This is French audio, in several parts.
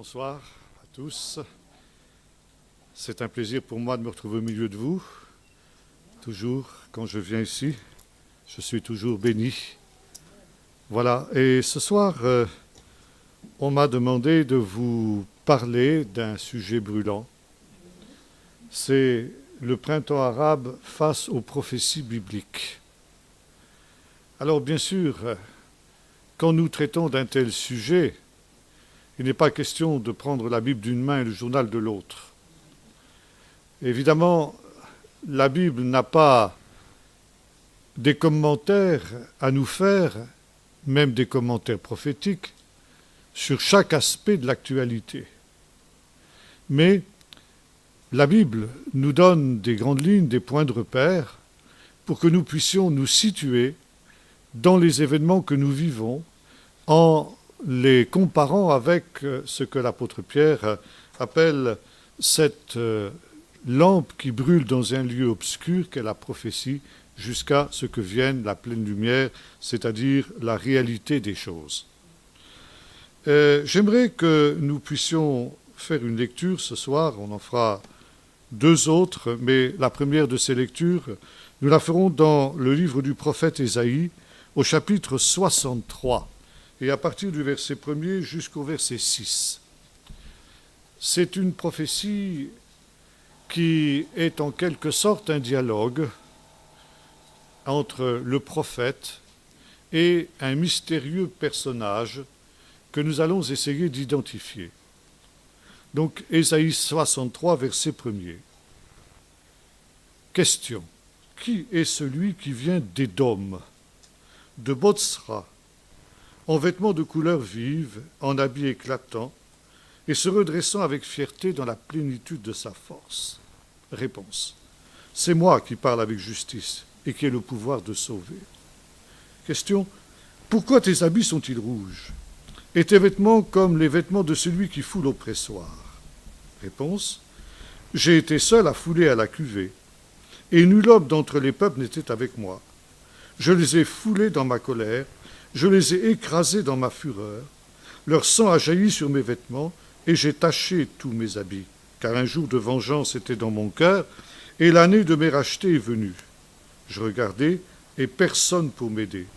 Bonsoir à tous. C'est un plaisir pour moi de me retrouver au milieu de vous. Toujours, quand je viens ici, je suis toujours béni. Voilà, et ce soir, on m'a demandé de vous parler d'un sujet brûlant. C'est le printemps arabe face aux prophéties bibliques. Alors bien sûr, quand nous traitons d'un tel sujet, il n'est pas question de prendre la Bible d'une main et le journal de l'autre. Évidemment, la Bible n'a pas des commentaires à nous faire, même des commentaires prophétiques, sur chaque aspect de l'actualité. Mais la Bible nous donne des grandes lignes, des points de repère, pour que nous puissions nous situer dans les événements que nous vivons en les comparant avec ce que l'apôtre Pierre appelle cette lampe qui brûle dans un lieu obscur qu'est la prophétie, jusqu'à ce que vienne la pleine lumière, c'est-à-dire la réalité des choses. J'aimerais que nous puissions faire une lecture ce soir, on en fera deux autres, mais la première de ces lectures, nous la ferons dans le livre du prophète Ésaïe, au chapitre 63, et à partir du verset 1er jusqu'au verset 6. C'est une prophétie qui est en quelque sorte un dialogue entre le prophète et un mystérieux personnage que nous allons essayer d'identifier. Donc, Ésaïe 63, verset 1er. Question. Qui est celui qui vient d'Édom, de Botsra, en vêtements de couleur vive, en habits éclatants, et se redressant avec fierté dans la plénitude de sa force? Réponse. C'est moi qui parle avec justice et qui ai le pouvoir de sauver. Question. Pourquoi tes habits sont-ils rouges et tes vêtements comme les vêtements de celui qui foule au pressoir? Réponse. J'ai été seul à fouler à la cuvée, et nul homme d'entre les peuples n'était avec moi. Je les ai foulés dans ma colère, je les ai écrasés dans ma fureur. Leur sang a jailli sur mes vêtements, et j'ai taché tous mes habits, car un jour de vengeance était dans mon cœur, et l'année de mes rachetés est venue. Je regardais, et personne pour m'aider.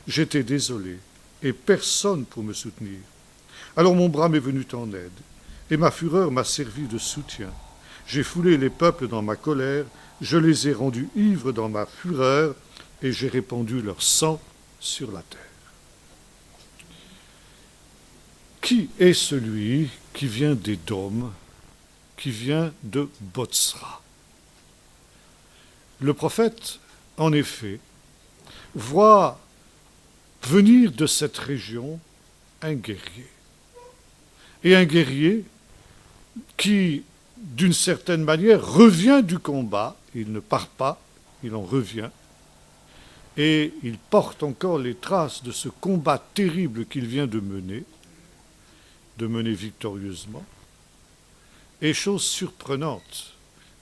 J'étais désolé, et personne pour me soutenir. Alors mon bras m'est venu en aide, et ma fureur m'a servi de soutien. J'ai foulé les peuples dans ma colère, je les ai rendus ivres dans ma fureur, et j'ai répandu leur sang sur la terre. Qui est celui qui vient d'Édom, qui vient de Botsra? Le prophète, en effet, voit venir de cette région un guerrier. Et un guerrier qui, d'une certaine manière, revient du combat. Il ne part pas, il en revient. Et il porte encore les traces de ce combat terrible qu'il vient de mener victorieusement. Et chose surprenante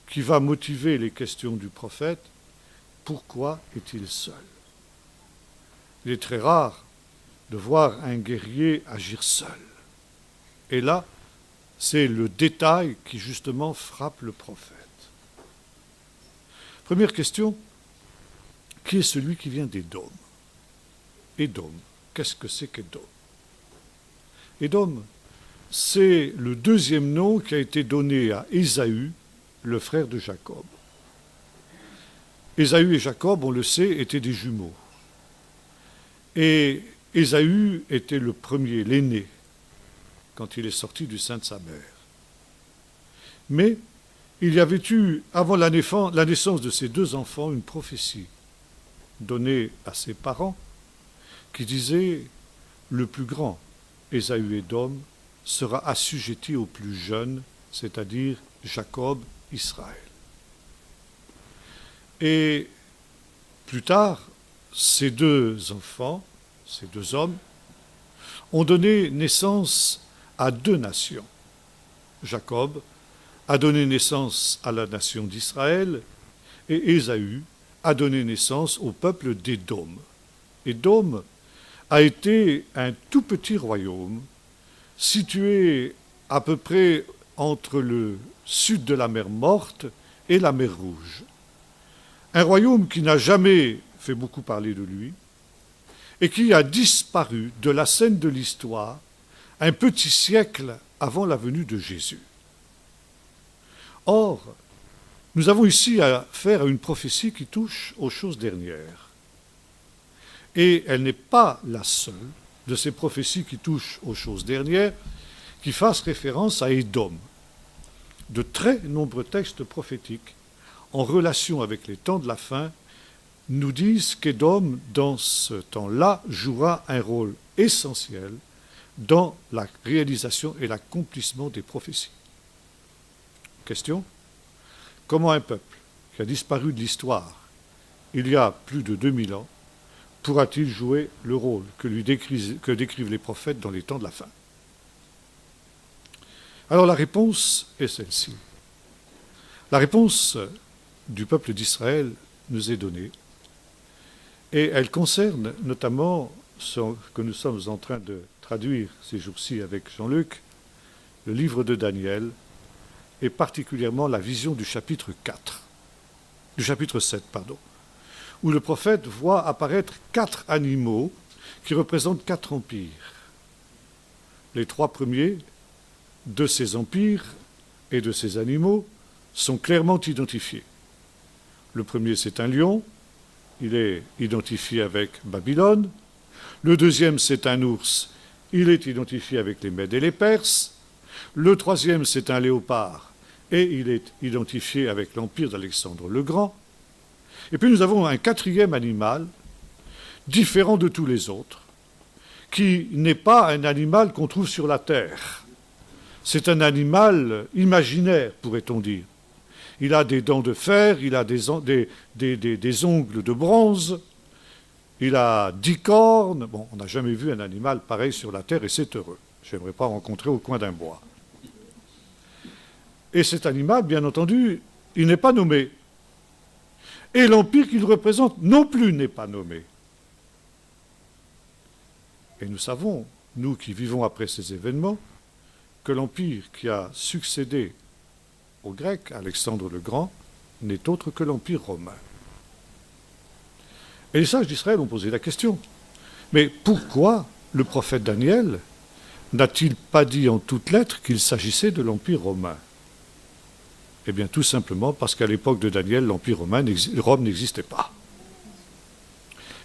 qui va motiver les questions du prophète, pourquoi est-il seul? Il est très rare de voir un guerrier agir seul. Et là, c'est le détail qui justement frappe le prophète. Première question, qui est celui qui vient d'Édom? Édom, qu'est-ce que c'est qu'Édom? Édom, c'est le deuxième nom qui a été donné à Ésaü, le frère de Jacob. Ésaü et Jacob, on le sait, étaient des jumeaux. Et Ésaü était le premier, l'aîné, quand il est sorti du sein de sa mère. Mais il y avait eu, avant la naissance de ces deux enfants, une prophétie donnée à ses parents qui disait « Le plus grand, Ésaü-Édom, sera assujetti au plus jeune, c'est-à-dire Jacob, Israël. » Et plus tard, ces deux enfants, ces deux hommes, ont donné naissance à deux nations. Jacob a donné naissance à la nation d'Israël et Ésaü a donné naissance au peuple d'Édom. Édom a été un tout petit royaume situé à peu près entre le sud de la mer Morte et la mer Rouge. Un royaume qui n'a jamais fait beaucoup parler de lui et qui a disparu de la scène de l'histoire un petit siècle avant la venue de Jésus. Or, nous avons ici affaire à une prophétie qui touche aux choses dernières. Et elle n'est pas la seule de ces prophéties qui touchent aux choses dernières qui fassent référence à Édom. De très nombreux textes prophétiques en relation avec les temps de la fin nous disent qu'Édom, dans ce temps-là, jouera un rôle essentiel dans la réalisation et l'accomplissement des prophéties. Question : comment un peuple qui a disparu de l'histoire il y a plus de 2000 ans pourra-t-il jouer le rôle que décrivent les prophètes dans les temps de la fin ? Alors la réponse est celle-ci. La réponse du peuple d'Israël nous est donnée et elle concerne notamment ce que nous sommes en train de traduire ces jours-ci avec Jean-Luc, le livre de Daniel, et particulièrement la vision du chapitre 7, où le prophète voit apparaître 4 animaux qui représentent 4 empires. Les 3 premiers de ces empires et de ces animaux sont clairement identifiés. Le premier, c'est un lion, il est identifié avec Babylone. Le deuxième, c'est un ours, il est identifié avec les Mèdes et les Perses. Le troisième, c'est un léopard, et il est identifié avec l'empire d'Alexandre le Grand. Et puis nous avons un 4e animal, différent de tous les autres, qui n'est pas un animal qu'on trouve sur la terre. C'est un animal imaginaire, pourrait-on dire. Il a des dents de fer, il a des ongles de bronze, il a 10 cornes. Bon, on n'a jamais vu un animal pareil sur la terre et c'est heureux. Je n'aimerais pas rencontrer au coin d'un bois. Et cet animal, bien entendu, il n'est pas nommé. Et l'empire qu'il représente non plus n'est pas nommé. Et nous savons, nous qui vivons après ces événements, que l'empire qui a succédé aux Grecs, Alexandre le Grand, n'est autre que l'empire romain. Et les sages d'Israël ont posé la question. Mais pourquoi le prophète Daniel n'a-t-il pas dit en toutes lettres qu'il s'agissait de l'empire romain ? Eh bien, tout simplement parce qu'à l'époque de Daniel, l'empire romain, Rome n'existait pas.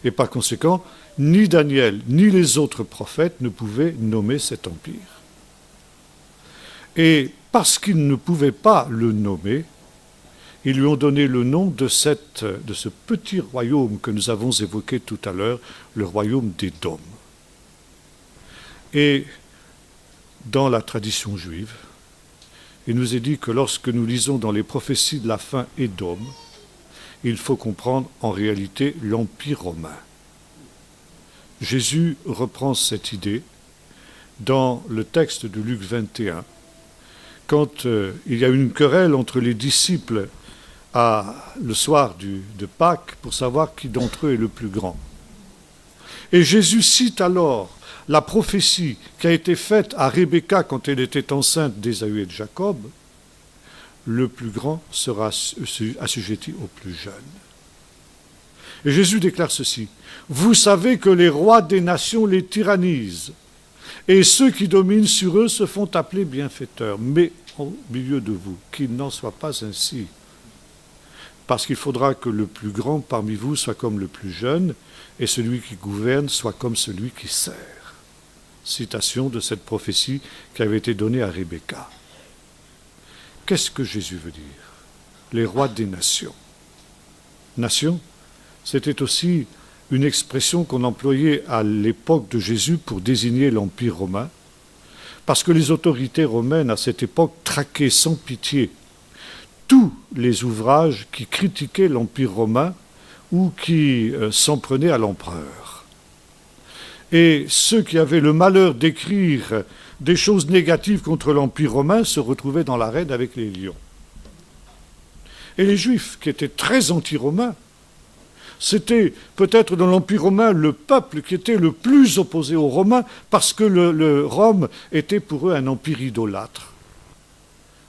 Et par conséquent, ni Daniel, ni les autres prophètes ne pouvaient nommer cet empire. Et parce qu'ils ne pouvaient pas le nommer, ils lui ont donné le nom de ce petit royaume que nous avons évoqué tout à l'heure, le royaume d'Édom. Et dans la tradition juive, il nous est dit que lorsque nous lisons dans les prophéties de la fin Édom, il faut comprendre en réalité l'Empire romain. Jésus reprend cette idée dans le texte de Luc 21, quand il y a une querelle entre les disciples le soir de Pâques pour savoir qui d'entre eux est le plus grand. Et Jésus cite alors la prophétie qui a été faite à Rebecca quand elle était enceinte d'Ésaü et de Jacob, le plus grand sera assujetti au plus jeune. Et Jésus déclare ceci, « Vous savez que les rois des nations les tyrannisent, et ceux qui dominent sur eux se font appeler bienfaiteurs. Mais au milieu de vous, qu'il n'en soit pas ainsi. Parce qu'il faudra que le plus grand parmi vous soit comme le plus jeune, et celui qui gouverne soit comme celui qui sert. » Citation de cette prophétie qui avait été donnée à Rebecca. Qu'est-ce que Jésus veut dire ? Les rois des nations. Nation, c'était aussi une expression qu'on employait à l'époque de Jésus pour désigner l'Empire romain, parce que les autorités romaines à cette époque traquaient sans pitié tous les ouvrages qui critiquaient l'Empire romain ou qui s'en prenaient à l'empereur. Et ceux qui avaient le malheur d'écrire des choses négatives contre l'Empire romain se retrouvaient dans l'arène avec les lions. Et les Juifs, qui étaient très anti-romains, C'était peut-être dans l'Empire romain le peuple qui était le plus opposé aux Romains parce que le Rome était pour eux un empire idolâtre.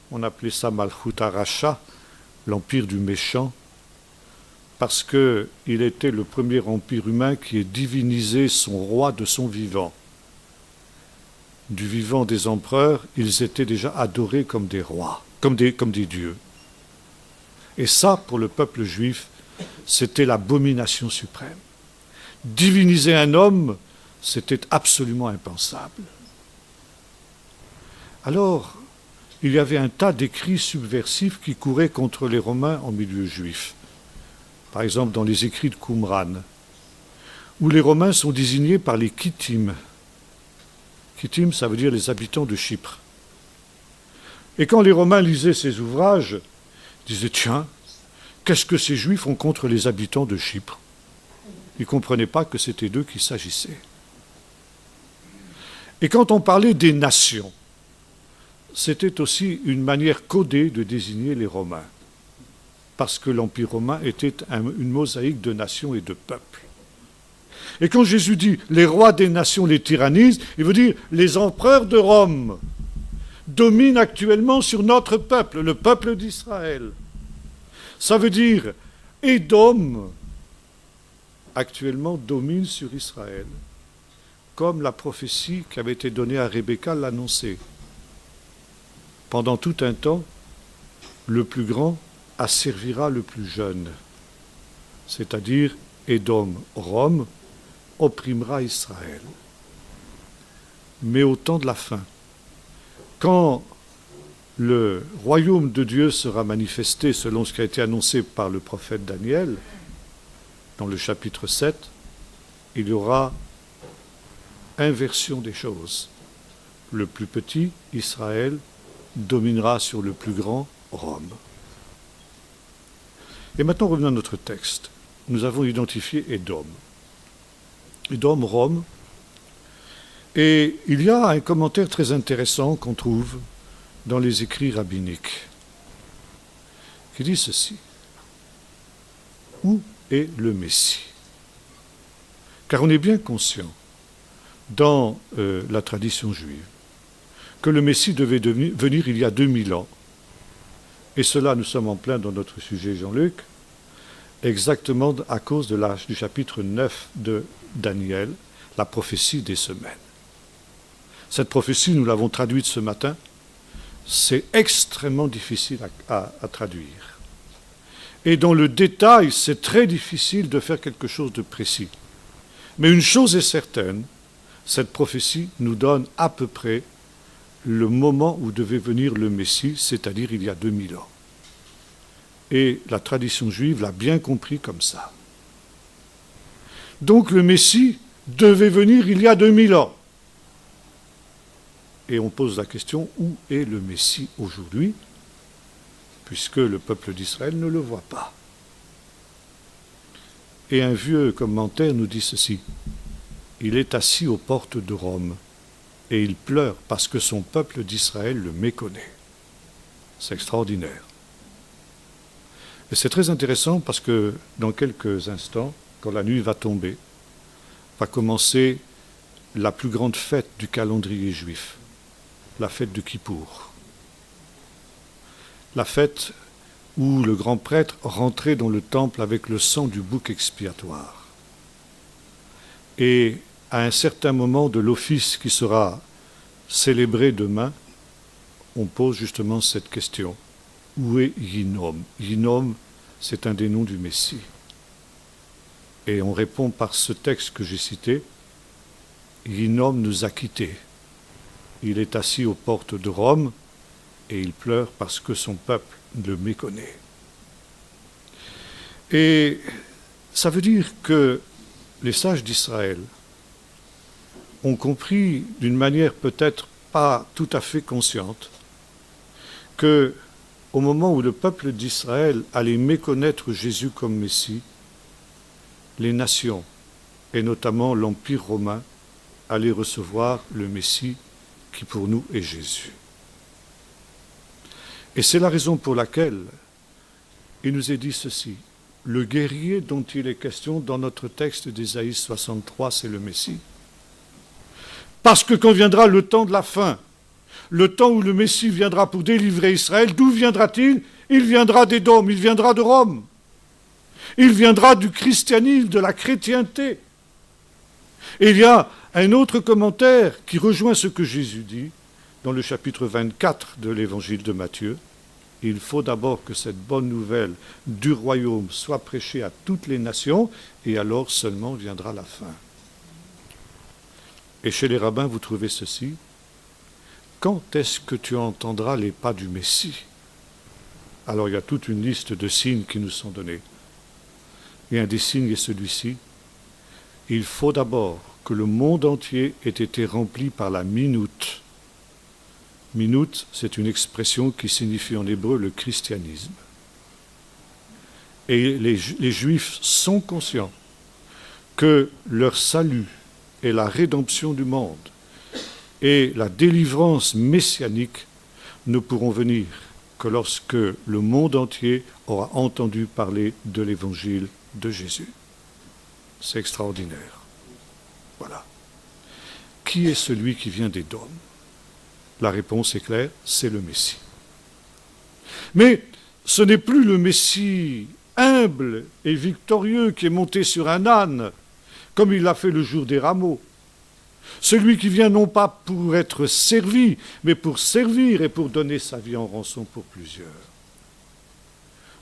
On appelait ça Malchut Aracha, l'empire du méchant, parce qu'il était le premier empire humain qui ait divinisé son roi de son vivant. Du vivant des empereurs, ils étaient déjà adorés comme des rois, comme des dieux. Et ça, pour le peuple juif, c'était l'abomination suprême. Diviniser un homme, c'était absolument impensable. Alors, il y avait un tas d'écrits subversifs qui couraient contre les Romains en milieu juif. Par exemple, dans les écrits de Qumran, où les Romains sont désignés par les Kittim. Kittim, ça veut dire les habitants de Chypre. Et quand les Romains lisaient ces ouvrages, ils disaient, tiens, qu'est-ce que ces Juifs ont contre les habitants de Chypre? Ils ne comprenaient pas que c'était d'eux qu'il s'agissait. Et quand on parlait des nations, c'était aussi une manière codée de désigner les Romains, parce que l'Empire romain était une mosaïque de nations et de peuples. Et quand Jésus dit « les rois des nations les tyrannisent », il veut dire « les empereurs de Rome dominent actuellement sur notre peuple, le peuple d'Israël ». Ça veut dire Édom actuellement domine sur Israël, comme la prophétie qui avait été donnée à Rebecca l'annonçait. Pendant tout un temps, le plus grand asservira le plus jeune, c'est-à-dire Édom, Rome, opprimera Israël. Mais au temps de la fin, quand le royaume de Dieu sera manifesté selon ce qui a été annoncé par le prophète Daniel, dans le chapitre 7, il y aura inversion des choses. Le plus petit, Israël, dominera sur le plus grand, Rome. Et maintenant, revenons à notre texte. Nous avons identifié Édom. Édom, Rome. Et il y a un commentaire très intéressant qu'on trouve dans les écrits rabbiniques, qui dit ceci. Où est le Messie? Car on est bien conscient, dans la tradition juive, que le Messie devait venir il y a 2000 ans. Et cela, nous sommes en plein dans notre sujet, Jean-Luc, exactement à cause du chapitre 9 de Daniel, la prophétie des semaines. Cette prophétie, nous l'avons traduite ce matin, c'est extrêmement difficile à traduire. Et dans le détail, c'est très difficile de faire quelque chose de précis. Mais une chose est certaine, cette prophétie nous donne à peu près le moment où devait venir le Messie, c'est-à-dire il y a 2000 ans. Et la tradition juive l'a bien compris comme ça. Donc le Messie devait venir il y a 2000 ans. Et on pose la question, où est le Messie aujourd'hui, puisque le peuple d'Israël ne le voit pas. Et un vieux commentaire nous dit ceci, il est assis aux portes de Rome, et il pleure parce que son peuple d'Israël le méconnaît. C'est extraordinaire. Et c'est très intéressant parce que dans quelques instants, quand la nuit va tomber, va commencer la plus grande fête du calendrier juif, la fête de Kippour. La fête où le grand prêtre rentrait dans le temple avec le sang du bouc expiatoire. Et à un certain moment de l'office qui sera célébré demain, on pose justement cette question. Où est Yinom? Yinom, c'est un des noms du Messie. Et on répond par ce texte que j'ai cité, Yinom nous a quittés. Il est assis aux portes de Rome et il pleure parce que son peuple le méconnaît. Et ça veut dire que les sages d'Israël ont compris d'une manière peut-être pas tout à fait consciente que au moment où le peuple d'Israël allait méconnaître Jésus comme Messie, les nations, et notamment l'Empire romain, allaient recevoir le Messie qui pour nous est Jésus. Et c'est la raison pour laquelle il nous est dit ceci, le guerrier dont il est question dans notre texte d'Ésaïe 63, c'est le Messie. Parce que quand viendra le temps de la fin, le temps où le Messie viendra pour délivrer Israël, d'où viendra-t-il? Il viendra d'Édom, il viendra de Rome. Il viendra du christianisme, de la chrétienté. Et il y a un autre commentaire qui rejoint ce que Jésus dit dans le chapitre 24 de l'évangile de Matthieu. Il faut d'abord que cette bonne nouvelle du royaume soit prêchée à toutes les nations, et alors seulement viendra la fin. Et chez les rabbins, vous trouvez ceci. Quand est-ce que tu entendras les pas du Messie? Alors il y a toute une liste de signes qui nous sont donnés. Et un des signes est celui-ci. Il faut d'abord que le monde entier ait été rempli par la minute. Minute, c'est une expression qui signifie en hébreu le christianisme. Et les Juifs sont conscients que leur salut et la rédemption du monde et la délivrance messianique ne pourront venir que lorsque le monde entier aura entendu parler de l'évangile de Jésus. C'est extraordinaire. Voilà. Qui est celui qui vient d'Édom? La réponse est claire, c'est le Messie. Mais ce n'est plus le Messie humble et victorieux qui est monté sur un âne, comme il l'a fait le jour des rameaux. Celui qui vient non pas pour être servi, mais pour servir et pour donner sa vie en rançon pour plusieurs.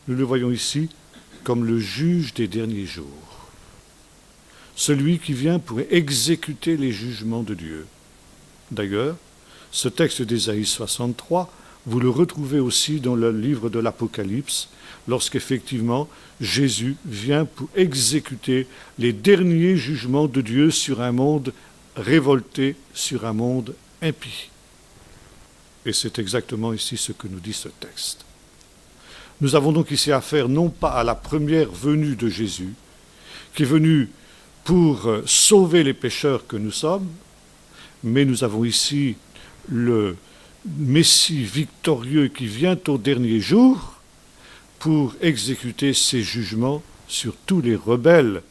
Nous le voyons ici comme le juge des derniers jours. Celui qui vient pour exécuter les jugements de Dieu. D'ailleurs, ce texte d'Ésaïe 63, vous le retrouvez aussi dans le livre de l'Apocalypse, lorsqu'effectivement Jésus vient pour exécuter les derniers jugements de Dieu sur un monde révolté, sur un monde impie. Et c'est exactement ici ce que nous dit ce texte. Nous avons donc ici affaire non pas à la première venue de Jésus, qui est venu pour sauver les pécheurs que nous sommes, mais nous avons ici le Messie victorieux qui vient au dernier jour pour exécuter ses jugements sur tous les rebelles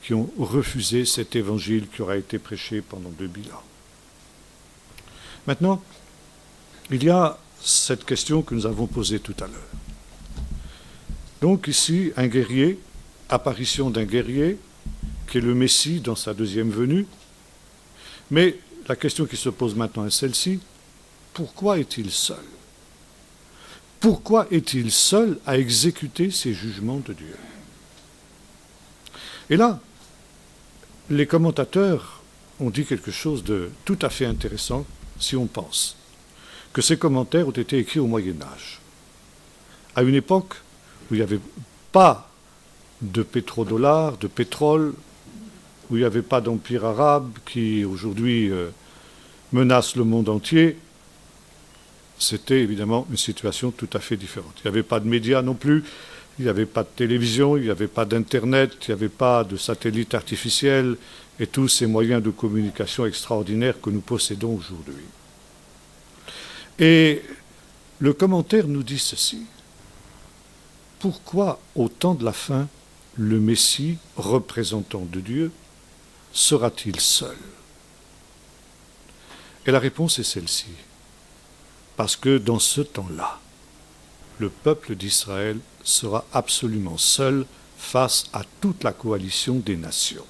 qui ont refusé cet évangile qui aura été prêché pendant 2000 ans. Maintenant, il y a cette question que nous avons posée tout à l'heure. Donc ici, un guerrier, apparition d'un guerrier, qui est le Messie dans sa deuxième venue. Mais la question qui se pose maintenant est celle-ci. Pourquoi est-il seul? Pourquoi est-il seul à exécuter ces jugements de Dieu? Et là, les commentateurs ont dit quelque chose de tout à fait intéressant si on pense que ces commentaires ont été écrits au Moyen-Âge, à une époque où il n'y avait pas de pétrodollars, de pétrole, où il n'y avait pas d'empire arabe qui aujourd'hui menace le monde entier. C'était évidemment une situation tout à fait différente. Il n'y avait pas de médias non plus, il n'y avait pas de télévision, il n'y avait pas d'Internet, il n'y avait pas de satellite artificiel et tous ces moyens de communication extraordinaires que nous possédons aujourd'hui. Et le commentaire nous dit ceci. Pourquoi, au temps de la fin, le Messie, représentant de Dieu, sera-t-il seul? Et la réponse est celle-ci. Parce que dans ce temps-là, le peuple d'Israël sera absolument seul face à toute la coalition des nations.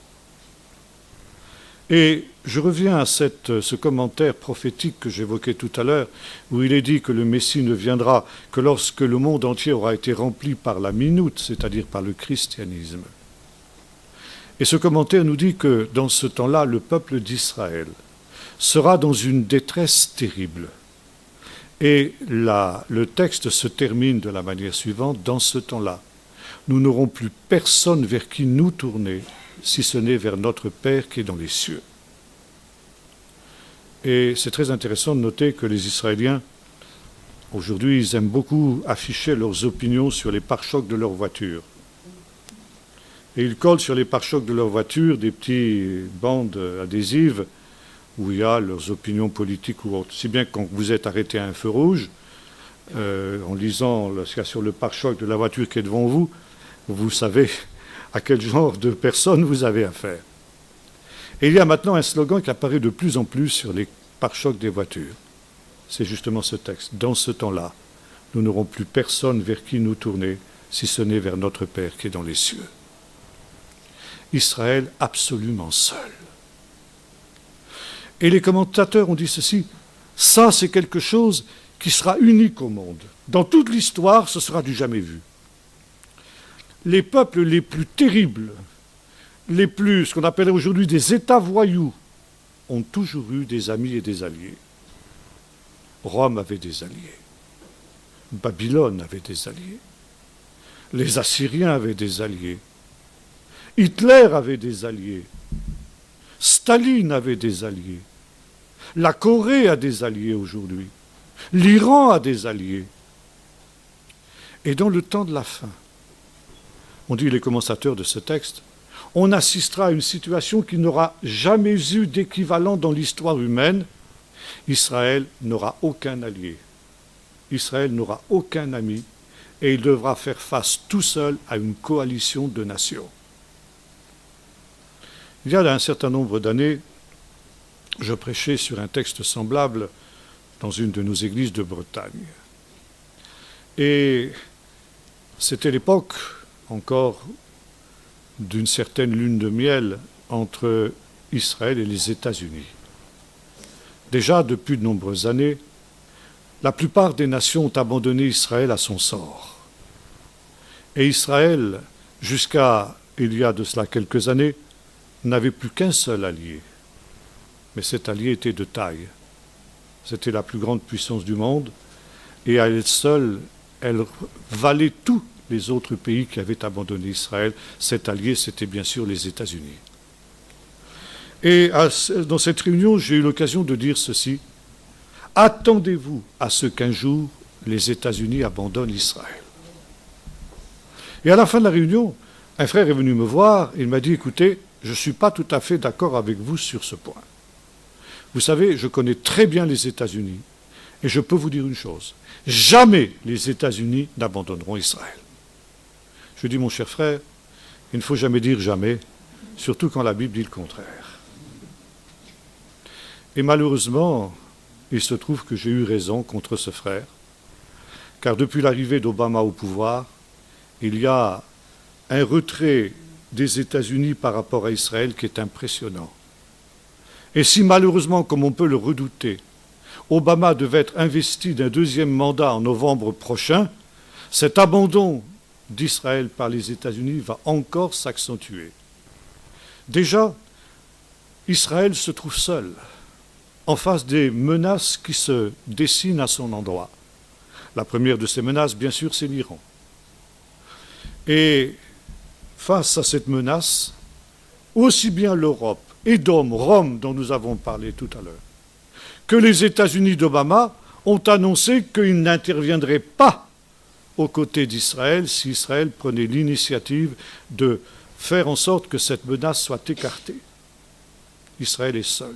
Et je reviens à ce commentaire prophétique que j'évoquais tout à l'heure, où il est dit que le Messie ne viendra que lorsque le monde entier aura été rempli par la minute, c'est-à-dire par le christianisme. Et ce commentaire nous dit que dans ce temps-là, le peuple d'Israël sera dans une détresse terrible. Et le texte se termine de la manière suivante. Dans ce temps-là, nous n'aurons plus personne vers qui nous tourner, si ce n'est vers notre Père qui est dans les cieux. Et c'est très intéressant de noter que les Israéliens, aujourd'hui, ils aiment beaucoup afficher leurs opinions sur les pare-chocs de leurs voitures. Et ils collent sur les pare-chocs de leurs voitures des petites bandes adhésives où il y a leurs opinions politiques ou autres. Si bien que quand vous êtes arrêté à un feu rouge, en lisant ce qu'il y a sur le pare-choc de la voiture qui est devant vous, vous savez à quel genre de personnes vous avez affaire. Et il y a maintenant un slogan qui apparaît de plus en plus sur les pare-chocs des voitures. C'est justement ce texte. Dans ce temps-là, nous n'aurons plus personne vers qui nous tourner, si ce n'est vers notre Père qui est dans les cieux. Israël absolument seul. Et les commentateurs ont dit ceci, ça c'est quelque chose qui sera unique au monde. Dans toute l'histoire, ce sera du jamais vu. Les peuples les plus terribles, les plus, ce qu'on appellerait aujourd'hui des États voyous, ont toujours eu des amis et des alliés. Rome avait des alliés. Babylone avait des alliés. Les Assyriens avaient des alliés. Hitler avait des alliés. Staline avait des alliés. La Corée a des alliés aujourd'hui. L'Iran a des alliés. Et dans le temps de la fin, on dit les commentateurs de ce texte, on assistera à une situation qui n'aura jamais eu d'équivalent dans l'histoire humaine. Israël n'aura aucun allié. Israël n'aura aucun ami et il devra faire face tout seul à une coalition de nations. Il y a un certain nombre d'années, je prêchais sur un texte semblable dans une de nos églises de Bretagne. Et c'était l'époque encore d'une certaine lune de miel entre Israël et les États-Unis. Déjà depuis de nombreuses années, la plupart des nations ont abandonné Israël à son sort. Et Israël, jusqu'à il y a de cela quelques années, n'avait plus qu'un seul allié. Mais cet allié était de taille. C'était la plus grande puissance du monde, et à elle seule, elle valait tous les autres pays qui avaient abandonné Israël. Cet allié, c'était bien sûr les États-Unis. Et dans cette réunion, j'ai eu l'occasion de dire ceci. Attendez-vous à ce qu'un jour, les États-Unis abandonnent Israël. Et à la fin de la réunion, un frère est venu me voir, et il m'a dit, écoutez, je ne suis pas tout à fait d'accord avec vous sur ce point. Vous savez, je connais très bien les États-Unis, et je peux vous dire une chose, jamais les États-Unis n'abandonneront Israël. Je dis, mon cher frère, il ne faut jamais dire jamais, surtout quand la Bible dit le contraire. Et malheureusement, il se trouve que j'ai eu raison contre ce frère, car depuis l'arrivée d'Obama au pouvoir, il y a un retrait des États-Unis par rapport à Israël qui est impressionnant. Et si malheureusement, comme on peut le redouter, Obama devait être investi d'un deuxième mandat en novembre prochain, cet abandon d'Israël par les États-Unis va encore s'accentuer. Déjà, Israël se trouve seul en face des menaces qui se dessinent à son endroit. La première de ces menaces, bien sûr, c'est l'Iran. Et face à cette menace, aussi bien l'Europe, Édom, Rome, dont nous avons parlé tout à l'heure, que les États-Unis d'Obama ont annoncé qu'ils n'interviendraient pas aux côtés d'Israël si Israël prenait l'initiative de faire en sorte que cette menace soit écartée. Israël est seul.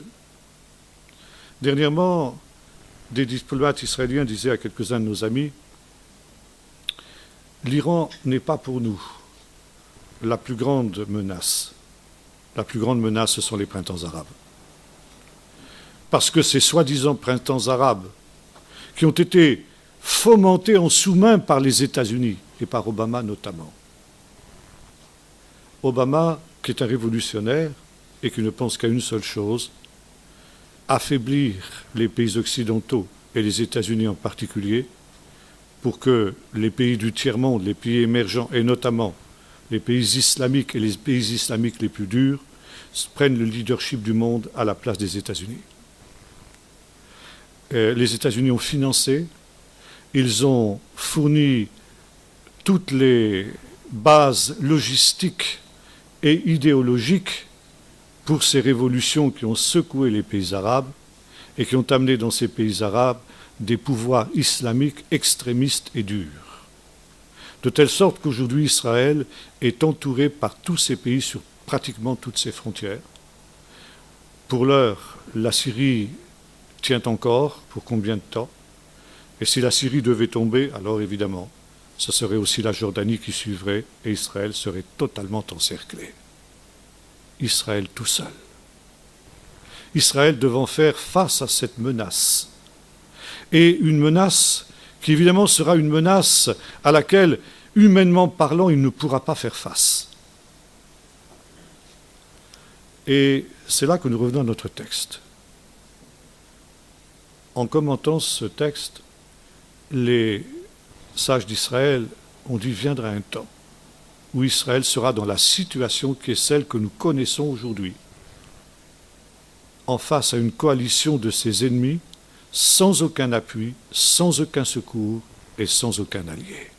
Dernièrement, des diplomates israéliens disaient à quelques-uns de nos amis, l'Iran n'est pas pour nous la plus grande menace. La plus grande menace, ce sont les printemps arabes. Parce que ces soi-disant printemps arabes, qui ont été fomentés en sous-main par les États-Unis, et par Obama notamment. Obama, qui est un révolutionnaire, et qui ne pense qu'à une seule chose, affaiblir les pays occidentaux, et les États-Unis en particulier, pour que les pays du tiers-monde, les pays émergents, et notamment les pays islamiques et les pays islamiques les plus durs, prennent le leadership du monde à la place des États-Unis. Les États-Unis ont financé, ils ont fourni toutes les bases logistiques et idéologiques pour ces révolutions qui ont secoué les pays arabes et qui ont amené dans ces pays arabes des pouvoirs islamiques extrémistes et durs. De telle sorte qu'aujourd'hui Israël est entouré par tous ces pays sur pratiquement toutes ses frontières. Pour l'heure, la Syrie tient encore, pour combien de temps? Et si la Syrie devait tomber, alors évidemment, ce serait aussi la Jordanie qui suivrait et Israël serait totalement encerclé. Israël tout seul. Israël devant faire face à cette menace. Et une menace qui évidemment sera une menace à laquelle, humainement parlant, il ne pourra pas faire face. Et c'est là que nous revenons à notre texte. En commentant ce texte, les sages d'Israël ont dit viendra un temps où Israël sera dans la situation qui est celle que nous connaissons aujourd'hui, en face à une coalition de ses ennemis, sans aucun appui, sans aucun secours et sans aucun allié.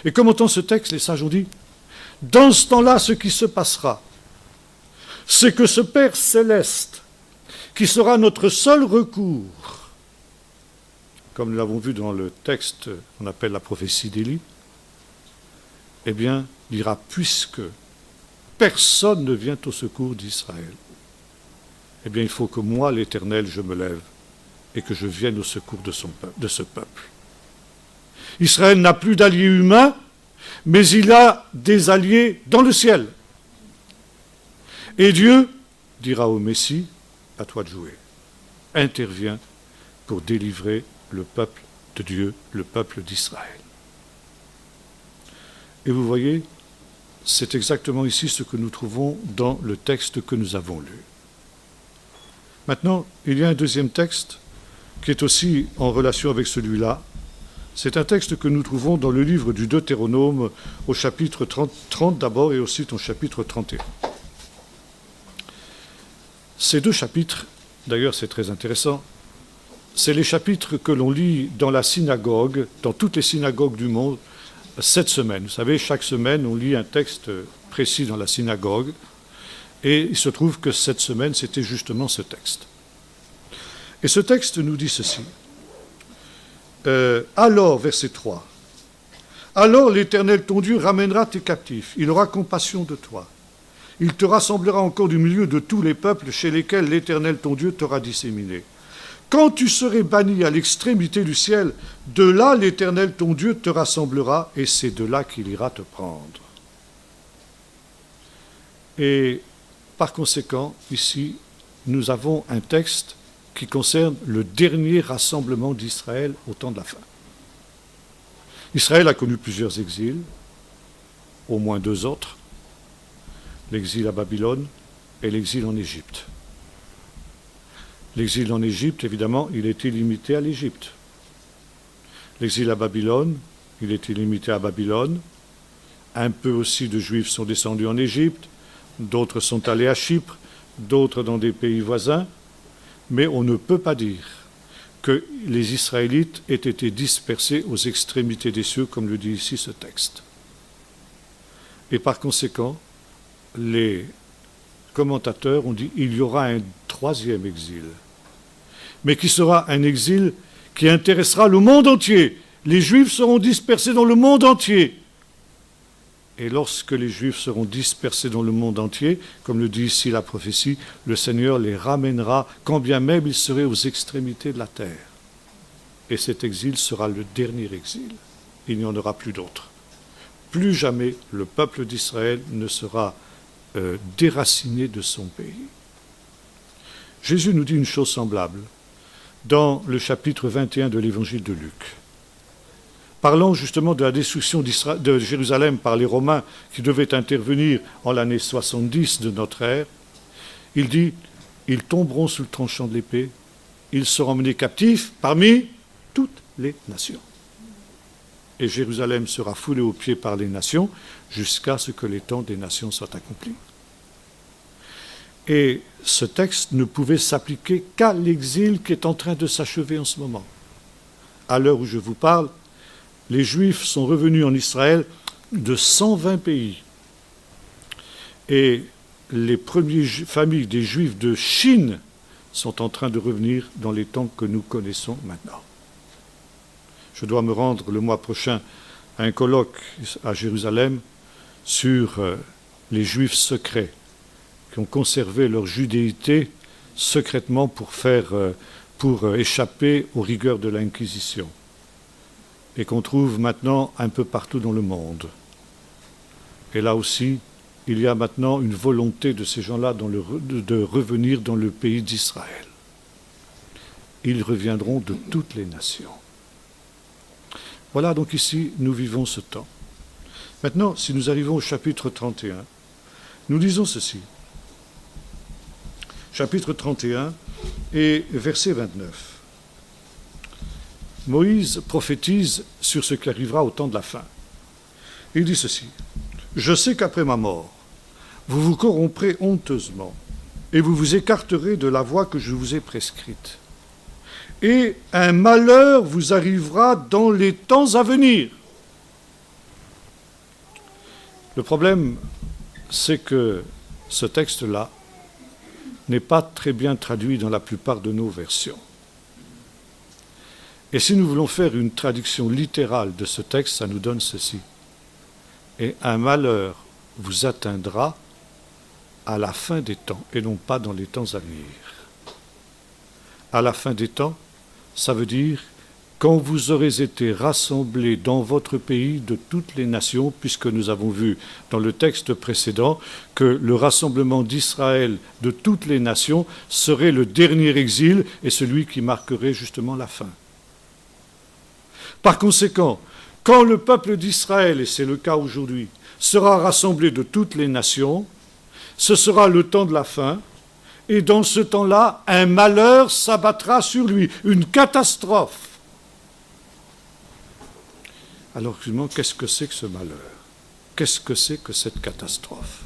Et commentant ce texte, les sages ont dit, dans ce temps-là, ce qui se passera, c'est que ce Père céleste, qui sera notre seul recours, comme nous l'avons vu dans le texte qu'on appelle la prophétie d'Élie, eh bien, dira, puisque personne ne vient au secours d'Israël, eh bien, il faut que moi, l'Éternel, je me lève et que je vienne au secours de ce peuple. Israël n'a plus d'alliés humains, mais il a des alliés dans le ciel. Et Dieu dira au Messie, à toi de jouer, intervient pour délivrer le peuple de Dieu, le peuple d'Israël. Et vous voyez, c'est exactement ici ce que nous trouvons dans le texte que nous avons lu. Maintenant, il y a un deuxième texte qui est aussi en relation avec celui-là. C'est un texte que nous trouvons dans le livre du Deutéronome au chapitre 30 d'abord et ensuite au chapitre 31. Ces deux chapitres, d'ailleurs c'est très intéressant, c'est les chapitres que l'on lit dans la synagogue, dans toutes les synagogues du monde, cette semaine. Vous savez, chaque semaine, on lit un texte précis dans la synagogue, et il se trouve que cette semaine, c'était justement ce texte. Et ce texte nous dit ceci. Alors, verset 3, « Alors l'Éternel ton Dieu ramènera tes captifs, il aura compassion de toi. Il te rassemblera encore du milieu de tous les peuples chez lesquels l'Éternel ton Dieu t'aura disséminé. Quand tu serais banni à l'extrémité du ciel, de là l'Éternel ton Dieu te rassemblera, et c'est de là qu'il ira te prendre. » Et par conséquent, ici, nous avons un texte qui concerne le dernier rassemblement d'Israël au temps de la fin. Israël a connu plusieurs exils, au moins deux autres, l'exil à Babylone et l'exil en Égypte. L'exil en Égypte, évidemment, il était limité à l'Égypte. L'exil à Babylone, il était limité à Babylone. Un peu aussi de Juifs sont descendus en Égypte, d'autres sont allés à Chypre, d'autres dans des pays voisins, mais on ne peut pas dire que les Israélites aient été dispersés aux extrémités des cieux, comme le dit ici ce texte. Et par conséquent, les commentateurs ont dit qu'il y aura un troisième exil, mais qui sera un exil qui intéressera le monde entier. Les Juifs seront dispersés dans le monde entier. Et lorsque les Juifs seront dispersés dans le monde entier, comme le dit ici la prophétie, le Seigneur les ramènera, quand bien même ils seraient aux extrémités de la terre. Et cet exil sera le dernier exil. Il n'y en aura plus d'autre. Plus jamais le peuple d'Israël ne sera déraciné de son pays. Jésus nous dit une chose semblable dans le chapitre 21 de l'évangile de Luc. Parlant justement de la destruction de Jérusalem par les Romains qui devaient intervenir en l'année 70 de notre ère, il dit « Ils tomberont sous le tranchant de l'épée, ils seront menés captifs parmi toutes les nations. » Et Jérusalem sera foulée aux pieds par les nations jusqu'à ce que les temps des nations soient accomplis. Et ce texte ne pouvait s'appliquer qu'à l'exil qui est en train de s'achever en ce moment. À l'heure où je vous parle, les Juifs sont revenus en Israël de 120 pays. Et les premières familles des Juifs de Chine sont en train de revenir dans les temps que nous connaissons maintenant. Je dois me rendre le mois prochain à un colloque à Jérusalem sur les Juifs secrets qui ont conservé leur judéité secrètement pour échapper aux rigueurs de l'Inquisition. et qu'on trouve maintenant un peu partout dans le monde. Et là aussi, il y a maintenant une volonté de ces gens-là de revenir dans le pays d'Israël. Ils reviendront de toutes les nations. Voilà, donc ici, nous vivons ce temps. Maintenant, si nous arrivons au chapitre 31, nous lisons ceci. Chapitre 31 et verset 29. Moïse prophétise sur ce qui arrivera au temps de la fin. Il dit ceci. « Je sais qu'après ma mort, vous vous corromprez honteusement et vous vous écarterez de la voie que je vous ai prescrite. Et un malheur vous arrivera dans les temps à venir. » Le problème, c'est que ce texte-là n'est pas très bien traduit dans la plupart de nos versions. Et si nous voulons faire une traduction littérale de ce texte, ça nous donne ceci. « Et un malheur vous atteindra à la fin des temps, et non pas dans les temps à venir. » À la fin des temps, ça veut dire quand vous aurez été rassemblés dans votre pays de toutes les nations, puisque nous avons vu dans le texte précédent que le rassemblement d'Israël de toutes les nations serait le dernier exil et celui qui marquerait justement la fin. Par conséquent, quand le peuple d'Israël, et c'est le cas aujourd'hui, sera rassemblé de toutes les nations, ce sera le temps de la fin, et dans ce temps-là, un malheur s'abattra sur lui, une catastrophe. Alors, justement, qu'est-ce que c'est que ce malheur? Qu'est-ce que c'est que cette catastrophe?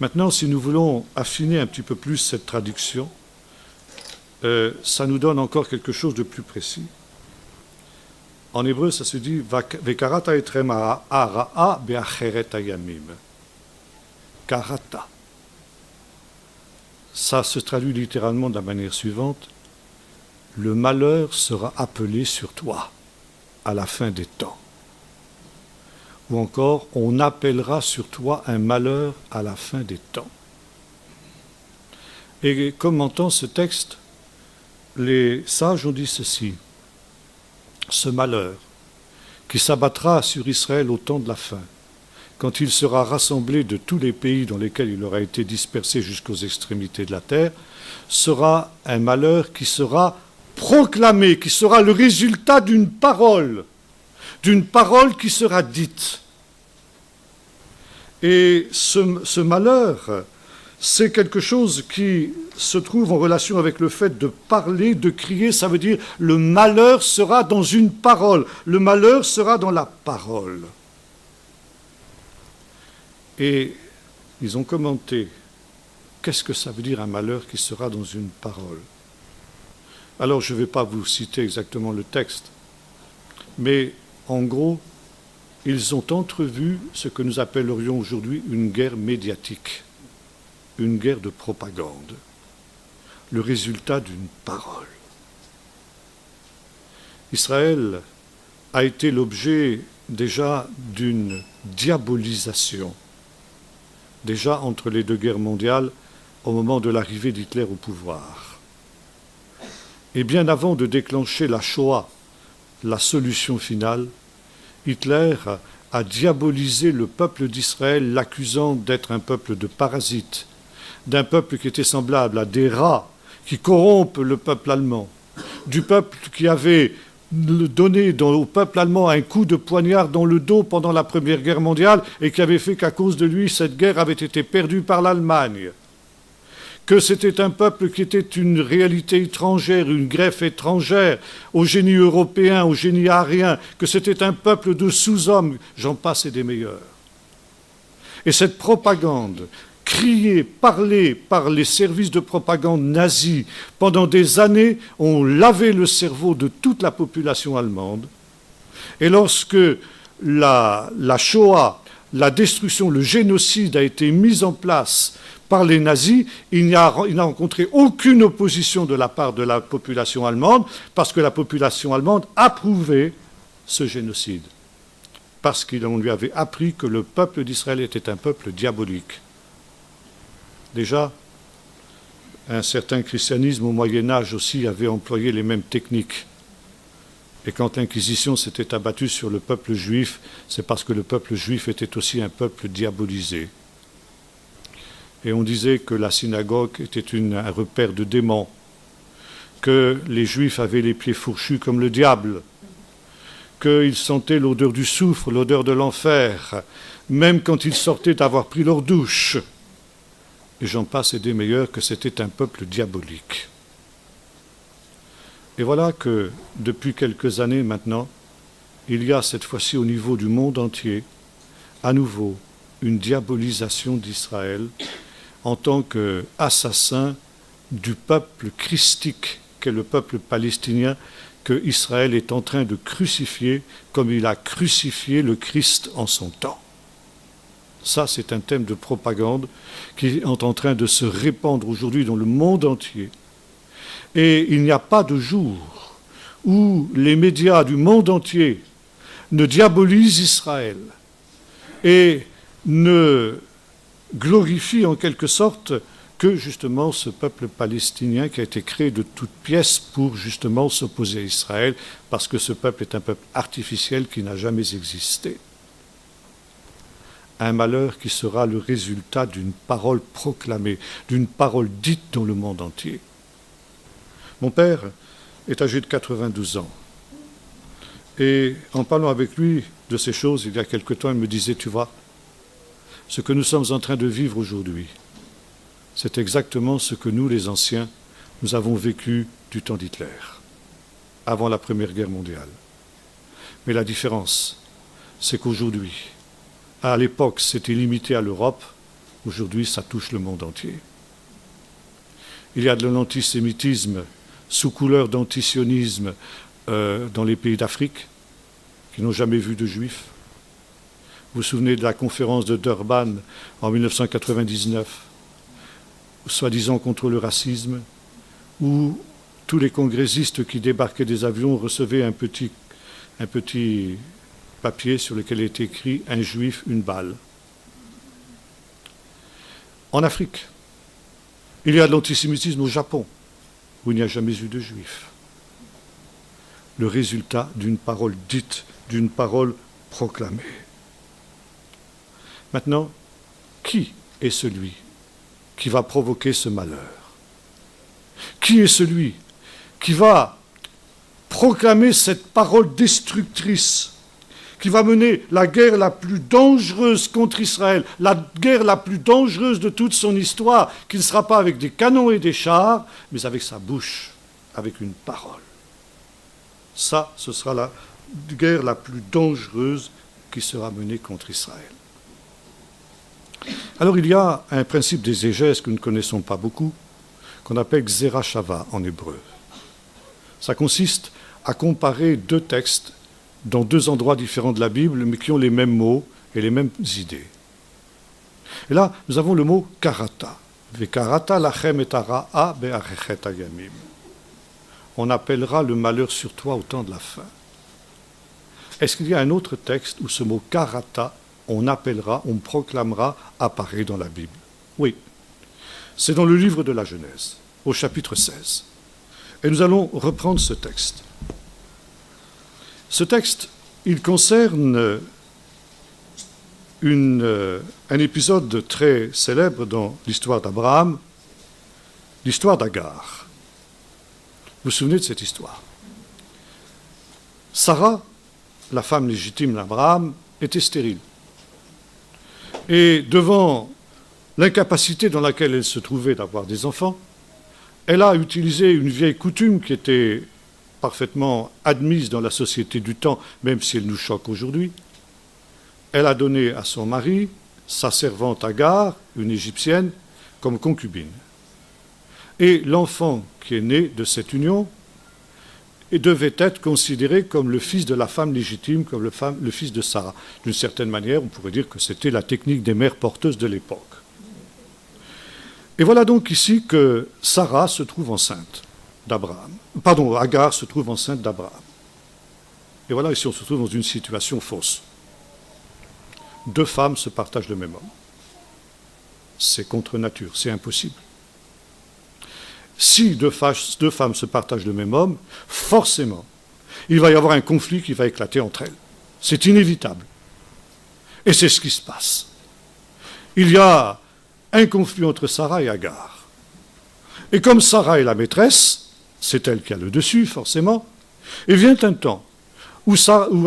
Maintenant, si nous voulons affiner un petit peu plus cette traduction, ça nous donne encore quelque chose de plus précis. En hébreu, ça se dit « Vekarata etrem hara'a be'acheret hayamim » « Karata ». Ça se traduit littéralement de la manière suivante. Le malheur sera appelé sur toi à la fin des temps. Ou encore, on appellera sur toi un malheur à la fin des temps. Et commentant ce texte, les sages ont dit ceci. Ce malheur qui s'abattra sur Israël au temps de la fin, quand il sera rassemblé de tous les pays dans lesquels il aura été dispersé jusqu'aux extrémités de la terre, sera un malheur qui sera proclamé, qui sera le résultat d'une parole qui sera dite. Et ce malheur, c'est quelque chose qui se trouve en relation avec le fait de parler, de crier, ça veut dire le malheur sera dans une parole, le malheur sera dans la parole. Et ils ont commenté, qu'est-ce que ça veut dire un malheur qui sera dans une parole? Alors je ne vais pas vous citer exactement le texte, mais en gros, ils ont entrevu ce que nous appellerions aujourd'hui une guerre médiatique, une guerre de propagande, le résultat d'une parole. Israël a été l'objet déjà d'une diabolisation, déjà entre les deux guerres mondiales, au moment de l'arrivée d'Hitler au pouvoir. Et bien avant de déclencher la Shoah, la solution finale, Hitler a diabolisé le peuple d'Israël, l'accusant d'être un peuple de parasites, d'un peuple qui était semblable à des rats qui corrompent le peuple allemand, du peuple qui avait donné au peuple allemand un coup de poignard dans le dos pendant la Première Guerre mondiale et qui avait fait qu'à cause de lui, cette guerre avait été perdue par l'Allemagne. Que c'était un peuple qui était une réalité étrangère, une greffe étrangère au génie européen, au génie arien, que c'était un peuple de sous-hommes, j'en passe et des meilleurs. Et cette propagande, criée, parlée par les services de propagande nazis pendant des années, ont lavé le cerveau de toute la population allemande. Et lorsque la Shoah, la destruction, le génocide a été mis en place par les nazis, il n'a rencontré aucune opposition de la part de la population allemande, parce que la population allemande approuvait ce génocide, parce qu'on lui avait appris que le peuple d'Israël était un peuple diabolique. Déjà, un certain christianisme au Moyen-Âge aussi avait employé les mêmes techniques. Et quand l'Inquisition s'était abattue sur le peuple juif, c'est parce que le peuple juif était aussi un peuple diabolisé. Et on disait que la synagogue était un repère de démons, que les Juifs avaient les pieds fourchus comme le diable, qu'ils sentaient l'odeur du soufre, l'odeur de l'enfer, même quand ils sortaient d'avoir pris leur douche. Et j'en passe et des meilleurs, que c'était un peuple diabolique. Et voilà que, depuis quelques années maintenant, il y a cette fois-ci au niveau du monde entier, à nouveau, une diabolisation d'Israël en tant qu'assassin du peuple christique qu'est le peuple palestinien, que Israël est en train de crucifier comme il a crucifié le Christ en son temps. Ça, c'est un thème de propagande qui est en train de se répandre aujourd'hui dans le monde entier. Et il n'y a pas de jour où les médias du monde entier ne diabolisent Israël et ne glorifient en quelque sorte que justement ce peuple palestinien qui a été créé de toutes pièces pour justement s'opposer à Israël, parce que ce peuple est un peuple artificiel qui n'a jamais existé. Un malheur qui sera le résultat d'une parole proclamée, d'une parole dite dans le monde entier. Mon père est âgé de 92 ans. Et en parlant avec lui de ces choses, il y a quelque temps, il me disait, tu vois, ce que nous sommes en train de vivre aujourd'hui, c'est exactement ce que nous, les anciens, nous avons vécu du temps d'Hitler, avant la Première Guerre mondiale. Mais la différence, c'est qu'aujourd'hui, à l'époque, c'était limité à l'Europe, aujourd'hui, ça touche le monde entier. Il y a de l'antisémitisme sous couleur d'antisionisme dans les pays d'Afrique, qui n'ont jamais vu de juifs. Vous vous souvenez de la conférence de Durban en 1999, soi-disant contre le racisme, où tous les congressistes qui débarquaient des avions recevaient un petit papier sur lequel était écrit « Un juif, une balle ». En Afrique, il y a de l'antisémitisme au Japon, où il n'y a jamais eu de juifs. Le résultat d'une parole dite, d'une parole proclamée. Maintenant, qui est celui qui va provoquer ce malheur? Qui est celui qui va proclamer cette parole destructrice, qui va mener la guerre la plus dangereuse contre Israël, la guerre la plus dangereuse de toute son histoire, qui ne sera pas avec des canons et des chars, mais avec sa bouche, avec une parole. Ça, ce sera la guerre la plus dangereuse qui sera menée contre Israël. Alors il y a un principe des exégèses que nous ne connaissons pas beaucoup, qu'on appelle Gzera Shava en hébreu. Ça consiste à comparer deux textes dans deux endroits différents de la Bible, mais qui ont les mêmes mots et les mêmes idées. Et là, nous avons le mot karata. Vekarata lachem et ara'a be'arechet agamim. On appellera le malheur sur toi au temps de la fin. Est-ce qu'il y a un autre texte où ce mot karata, on appellera, on proclamera, apparaît dans la Bible? Oui. C'est dans le livre de la Genèse, au chapitre 16. Et nous allons reprendre ce texte. Ce texte, il concerne un épisode très célèbre dans l'histoire d'Abraham, l'histoire d'Agar. Vous vous souvenez de cette histoire? Sarah, la femme légitime d'Abraham, était stérile. Et devant l'incapacité dans laquelle elle se trouvait d'avoir des enfants, elle a utilisé une vieille coutume qui était parfaitement admise dans la société du temps, même si elle nous choque aujourd'hui. Elle a donné à son mari sa servante Agar, une Égyptienne, comme concubine. Et l'enfant qui est né de cette union devait être considéré comme le fils de la femme légitime, comme le fils de Sarah. D'une certaine manière, on pourrait dire que c'était la technique des mères porteuses de l'époque. Et voilà donc ici que Sarah se trouve enceinte d'Abraham. Pardon, Agar se trouve enceinte d'Abraham. Et voilà, ici on se trouve dans une situation fausse. Deux femmes se partagent le même homme. C'est contre nature, c'est impossible. Si deux femmes se partagent le même homme, forcément, il va y avoir un conflit qui va éclater entre elles. C'est inévitable. Et c'est ce qui se passe. Il y a un conflit entre Sarah et Agar. Et comme Sarah est la maîtresse, c'est elle qui a le dessus, forcément, et vient un temps où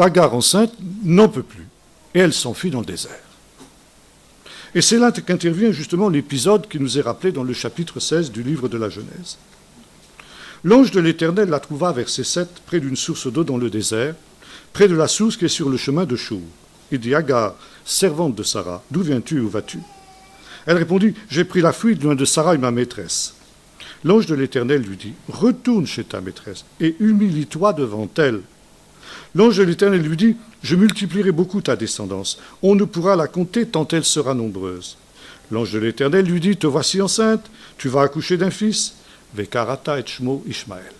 Agar enceinte n'en peut plus, et elle s'enfuit dans le désert. Et c'est là qu'intervient justement l'épisode qui nous est rappelé dans le chapitre 16 du livre de la Genèse. L'ange de l'Éternel la trouva, verset 7, près d'une source d'eau dans le désert, près de la source qui est sur le chemin de Chour. Il dit, Agar, servante de Sarah, d'où viens-tu et où vas-tu? Elle répondit, j'ai pris la fuite loin de Sarah et ma maîtresse. L'ange de l'Éternel lui dit, retourne chez ta maîtresse et humilie-toi devant elle. L'ange de l'Éternel lui dit, je multiplierai beaucoup ta descendance. On ne pourra la compter tant elle sera nombreuse. L'ange de l'Éternel lui dit, te voici enceinte, tu vas accoucher d'un fils. Vekarata et shmo Ishmaël.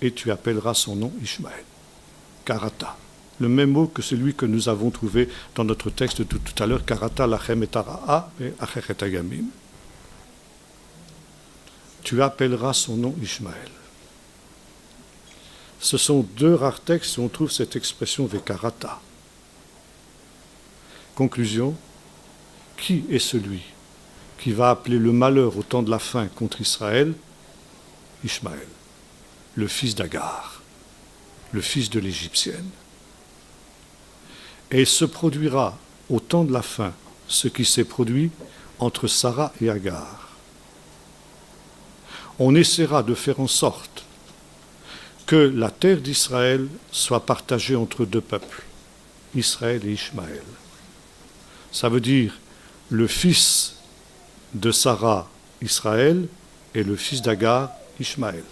Et tu appelleras son nom Ishmaël. Karata. Le même mot que celui que nous avons trouvé dans notre texte de tout à l'heure, Karata lachem et tara'a et achechet agamim. Tu appelleras son nom Ishmaël. Ce sont deux rares textes où on trouve cette expression Vekarata. Conclusion, qui est celui qui va appeler le malheur au temps de la fin contre Israël? Ishmaël, le fils d'Agar, le fils de l'Égyptienne. Et se produira au temps de la fin ce qui s'est produit entre Sarah et Agar. On essaiera de faire en sorte que la terre d'Israël soit partagée entre deux peuples, Israël et Ishmaël. Ça veut dire le fils de Sarah, Israël, et le fils d'Agar, Ishmaël.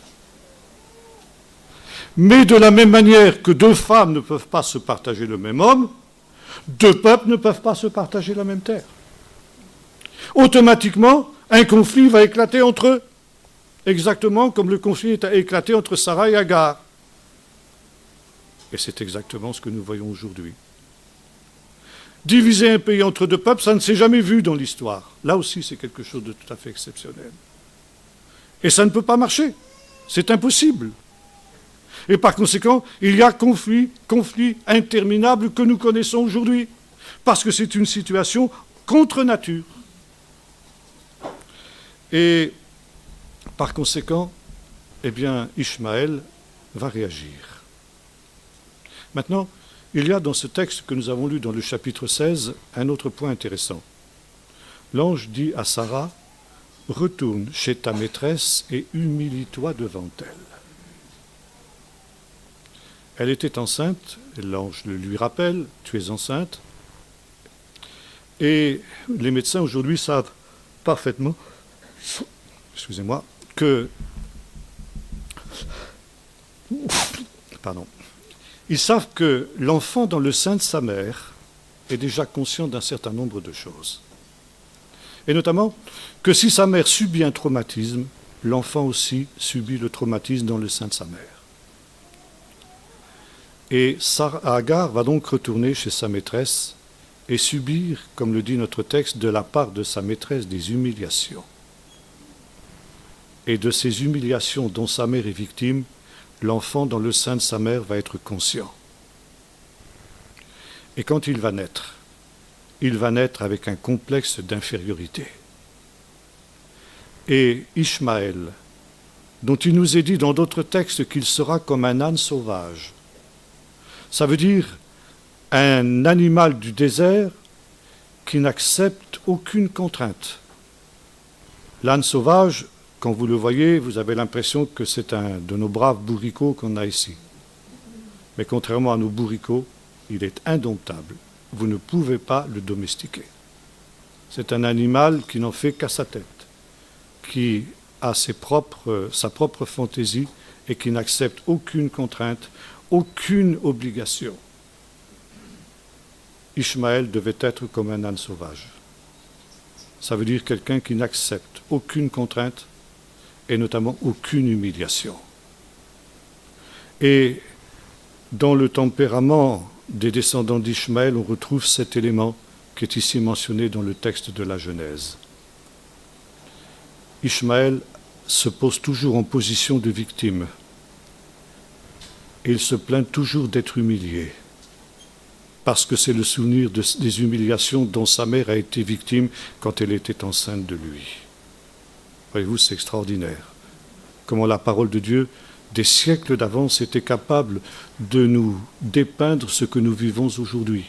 Mais de la même manière que deux femmes ne peuvent pas se partager le même homme, deux peuples ne peuvent pas se partager la même terre. Automatiquement, un conflit va éclater entre eux, exactement comme le conflit a éclaté entre Sarah et Agar. Et c'est exactement ce que nous voyons aujourd'hui. Diviser un pays entre deux peuples, ça ne s'est jamais vu dans l'histoire. Là aussi, c'est quelque chose de tout à fait exceptionnel. Et ça ne peut pas marcher. C'est impossible. Et par conséquent, il y a conflit interminable que nous connaissons aujourd'hui. Parce que c'est une situation contre nature. Et par conséquent, eh bien, Ishmaël va réagir. Maintenant, il y a dans ce texte que nous avons lu dans le chapitre 16 un autre point intéressant. L'ange dit à Sarah, « Retourne chez ta maîtresse et humilie-toi devant elle. » Elle était enceinte, l'ange le lui rappelle, « Tu es enceinte. » Et les médecins aujourd'hui savent parfaitement, excusez-moi, que... Pardon. Ils savent que l'enfant dans le sein de sa mère est déjà conscient d'un certain nombre de choses. Et notamment que si sa mère subit un traumatisme, l'enfant aussi subit le traumatisme dans le sein de sa mère. Et Agar va donc retourner chez sa maîtresse et subir, comme le dit notre texte, de la part de sa maîtresse des humiliations. Et de ces humiliations dont sa mère est victime, l'enfant dans le sein de sa mère va être conscient. Et quand il va naître avec un complexe d'infériorité. Et Ishmaël, dont il nous est dit dans d'autres textes qu'il sera comme un âne sauvage, ça veut dire un animal du désert qui n'accepte aucune contrainte. L'âne sauvage, quand vous le voyez, vous avez l'impression que c'est un de nos braves bourricots qu'on a ici. Mais contrairement à nos bourricots, il est indomptable. Vous ne pouvez pas le domestiquer. C'est un animal qui n'en fait qu'à sa tête, qui a sa propre fantaisie et qui n'accepte aucune contrainte, aucune obligation. Ishmaël devait être comme un âne sauvage. Ça veut dire quelqu'un qui n'accepte aucune contrainte et notamment aucune humiliation. Et dans le tempérament des descendants d'Ishmaël, on retrouve cet élément qui est ici mentionné dans le texte de la Genèse. Ishmaël se pose toujours en position de victime. et il se plaint toujours d'être humilié, parce que c'est le souvenir des humiliations dont sa mère a été victime quand elle était enceinte de lui. Voyez-vous, c'est extraordinaire. Comment la parole de Dieu, des siècles d'avance, était capable de nous dépeindre ce que nous vivons aujourd'hui.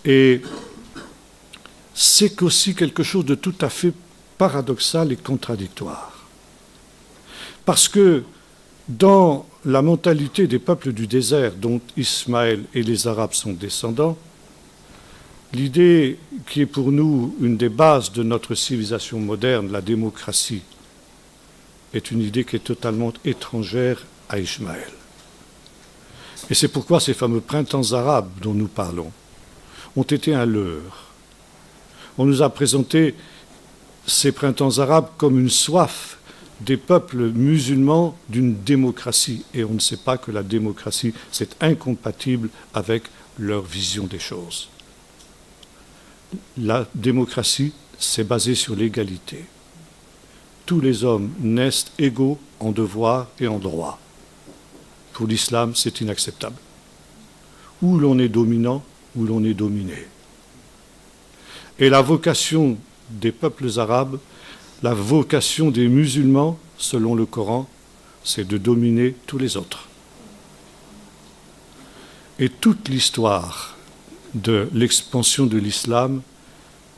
Et c'est aussi quelque chose de tout à fait paradoxal et contradictoire. Parce que dans la mentalité des peuples du désert dont Ismaël et les Arabes sont descendants, l'idée qui est pour nous une des bases de notre civilisation moderne, la démocratie, est une idée qui est totalement étrangère à Ismaël. Et c'est pourquoi ces fameux printemps arabes dont nous parlons ont été un leurre. On nous a présenté ces printemps arabes comme une soif des peuples musulmans d'une démocratie. Et on ne sait pas que la démocratie, c'est incompatible avec leur vision des choses. La démocratie, c'est basé sur l'égalité. Tous les hommes naissent égaux en devoir et en droit. Pour l'islam, c'est inacceptable. Ou l'on est dominant, ou l'on est dominé. Et la vocation des peuples arabes, la vocation des musulmans, selon le Coran, c'est de dominer tous les autres. Et toute l'histoire de l'expansion de l'islam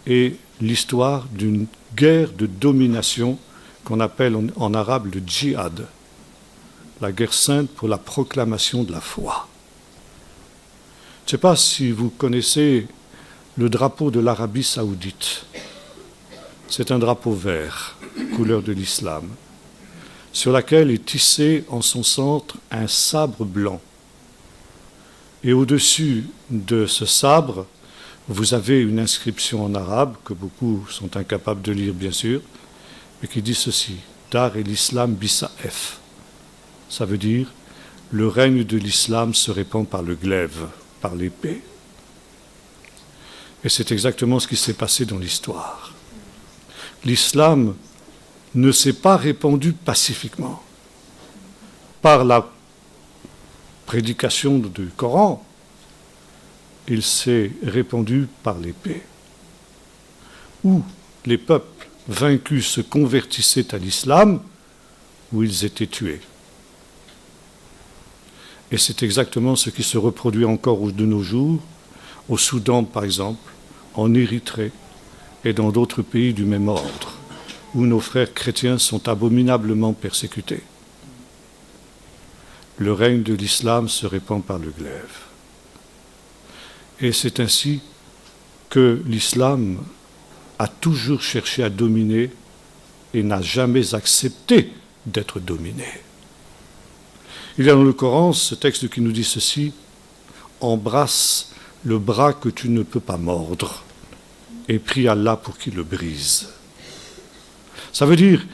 est l'histoire d'une guerre de domination qu'on appelle en arabe le djihad, la guerre sainte pour la proclamation de la foi. Je ne sais pas si vous connaissez le drapeau de l'Arabie saoudite. C'est un drapeau vert, couleur de l'islam, sur laquelle est tissé en son centre un sabre blanc. Et au-dessus de ce sabre, vous avez une inscription en arabe, que beaucoup sont incapables de lire bien sûr, mais qui dit ceci, « Dar el-Islam bisa'ef ». Ça veut dire « Le règne de l'islam se répand par le glaive, par l'épée ». Et c'est exactement ce qui s'est passé dans l'histoire. L'islam ne s'est pas répandu pacifiquement. Par la prédication du Coran, il s'est répandu par l'épée. Où les peuples vaincus se convertissaient à l'islam, où ils étaient tués. Et c'est exactement ce qui se reproduit encore de nos jours, au Soudan par exemple, en Érythrée et dans d'autres pays du même ordre, où nos frères chrétiens sont abominablement persécutés. Le règne de l'islam se répand par le glaive. Et c'est ainsi que l'islam a toujours cherché à dominer et n'a jamais accepté d'être dominé. Il y a dans le Coran ce texte qui nous dit ceci, « Embrasse le bras que tu ne peux pas mordre et prie Allah pour qu'il le brise. » Ça veut dire,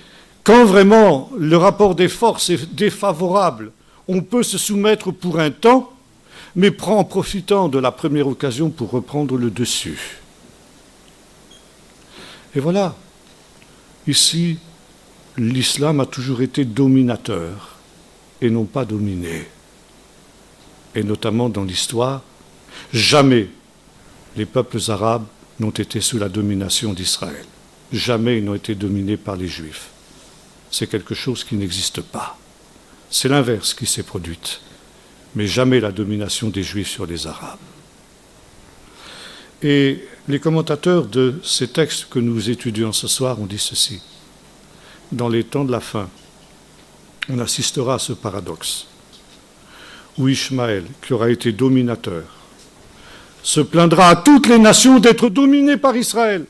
quand vraiment le rapport des forces est défavorable, on peut se soumettre pour un temps, mais en profitant de la première occasion pour reprendre le dessus. Et voilà, ici, l'islam a toujours été dominateur et non pas dominé. Et notamment dans l'histoire, jamais les peuples arabes n'ont été sous la domination d'Israël. Jamais ils n'ont été dominés par les Juifs. C'est quelque chose qui n'existe pas. C'est l'inverse qui s'est produite. Mais jamais la domination des Juifs sur les Arabes. Et les commentateurs de ces textes que nous étudions ce soir ont dit ceci. Dans les temps de la fin, on assistera à ce paradoxe, où Ishmaël, qui aura été dominateur, se plaindra à toutes les nations d'être dominées par Israël,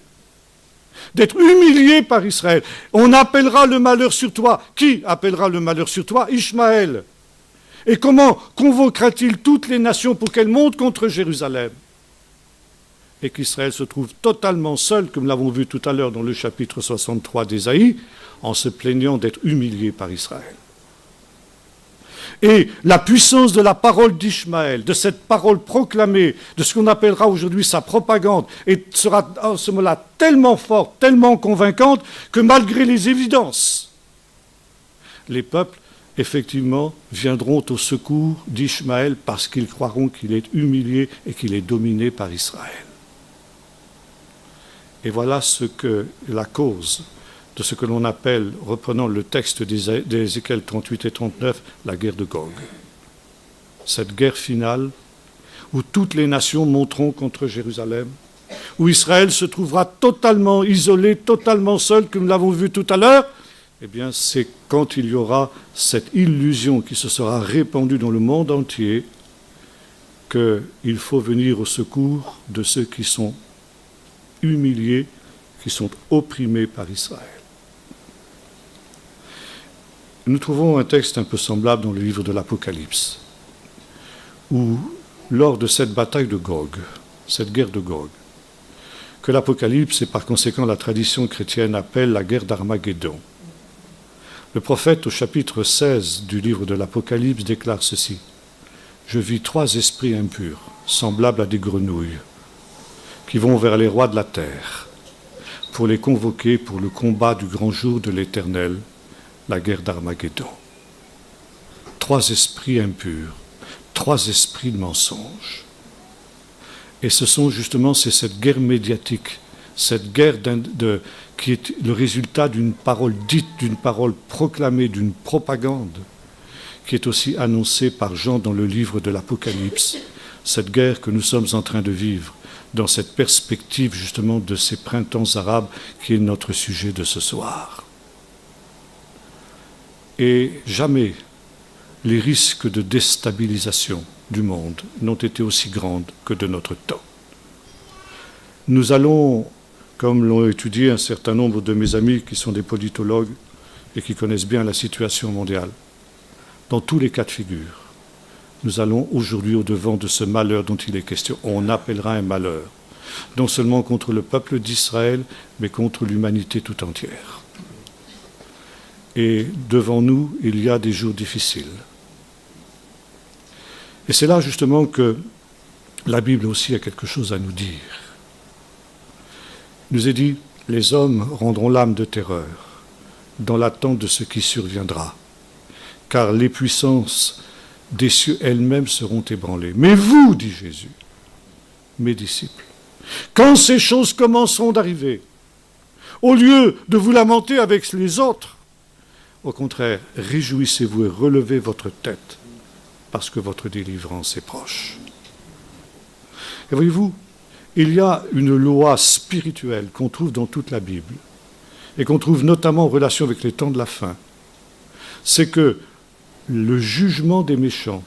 d'être humiliées par Israël. On appellera le malheur sur toi. Qui appellera le malheur sur toi? Ishmaël. Et comment convoquera-t-il toutes les nations pour qu'elles montent contre Jérusalem? Et qu'Israël se trouve totalement seul, comme l'avons vu tout à l'heure dans le chapitre 63 d'Ésaïe, en se plaignant d'être humilié par Israël. Et la puissance de la parole d'Ishmaël, de cette parole proclamée, de ce qu'on appellera aujourd'hui sa propagande, sera à ce moment-là tellement forte, tellement convaincante, que malgré les évidences, les peuples effectivement, viendront au secours d'Ishmaël parce qu'ils croiront qu'il est humilié et qu'il est dominé par Israël. Et voilà ce que la cause de ce que l'on appelle, reprenant le texte d'Ézéchiel 38 et 39, la guerre de Gog. Cette guerre finale où toutes les nations monteront contre Jérusalem, où Israël se trouvera totalement isolé, totalement seul, comme nous l'avons vu tout à l'heure, eh bien c'est quand il y aura cette illusion qui se sera répandue dans le monde entier qu'il faut venir au secours de ceux qui sont humiliés, qui sont opprimés par Israël. Nous trouvons un texte un peu semblable dans le livre de l'Apocalypse, où, lors de cette bataille de Gog, cette guerre de Gog, que l'Apocalypse et par conséquent la tradition chrétienne appelle la guerre d'Armageddon, le prophète au chapitre 16 du livre de l'Apocalypse déclare ceci: « Je vis 3 esprits impurs, semblables à des grenouilles, qui vont vers les rois de la terre, pour les convoquer pour le combat du grand jour de l'Éternel, la guerre d'Armageddon. » 3 esprits impurs, 3 esprits de mensonge. Et ce sont justement, c'est cette guerre médiatique, cette guerre qui est le résultat d'une parole dite, d'une parole proclamée, d'une propagande, qui est aussi annoncée par Jean dans le livre de l'Apocalypse, cette guerre que nous sommes en train de vivre, dans cette perspective justement de ces printemps arabes qui est notre sujet de ce soir. Et jamais les risques de déstabilisation du monde n'ont été aussi grands que de notre temps. Nous allons, comme l'ont étudié un certain nombre de mes amis qui sont des politologues et qui connaissent bien la situation mondiale, dans tous les cas de figure, nous allons aujourd'hui au-devant de ce malheur dont il est question. On appellera un malheur, non seulement contre le peuple d'Israël, mais contre l'humanité tout entière. Et devant nous, il y a des jours difficiles. Et c'est là justement que la Bible aussi a quelque chose à nous dire. Il nous est dit, les hommes rendront l'âme de terreur dans l'attente de ce qui surviendra, car les puissances des cieux elles-mêmes seront ébranlées. Mais vous, dit Jésus, mes disciples, quand ces choses commenceront d'arriver, au lieu de vous lamenter avec les autres, au contraire, réjouissez-vous et relevez votre tête, parce que votre délivrance est proche. Et voyez-vous, il y a une loi spirituelle qu'on trouve dans toute la Bible, et qu'on trouve notamment en relation avec les temps de la fin. C'est que le jugement des méchants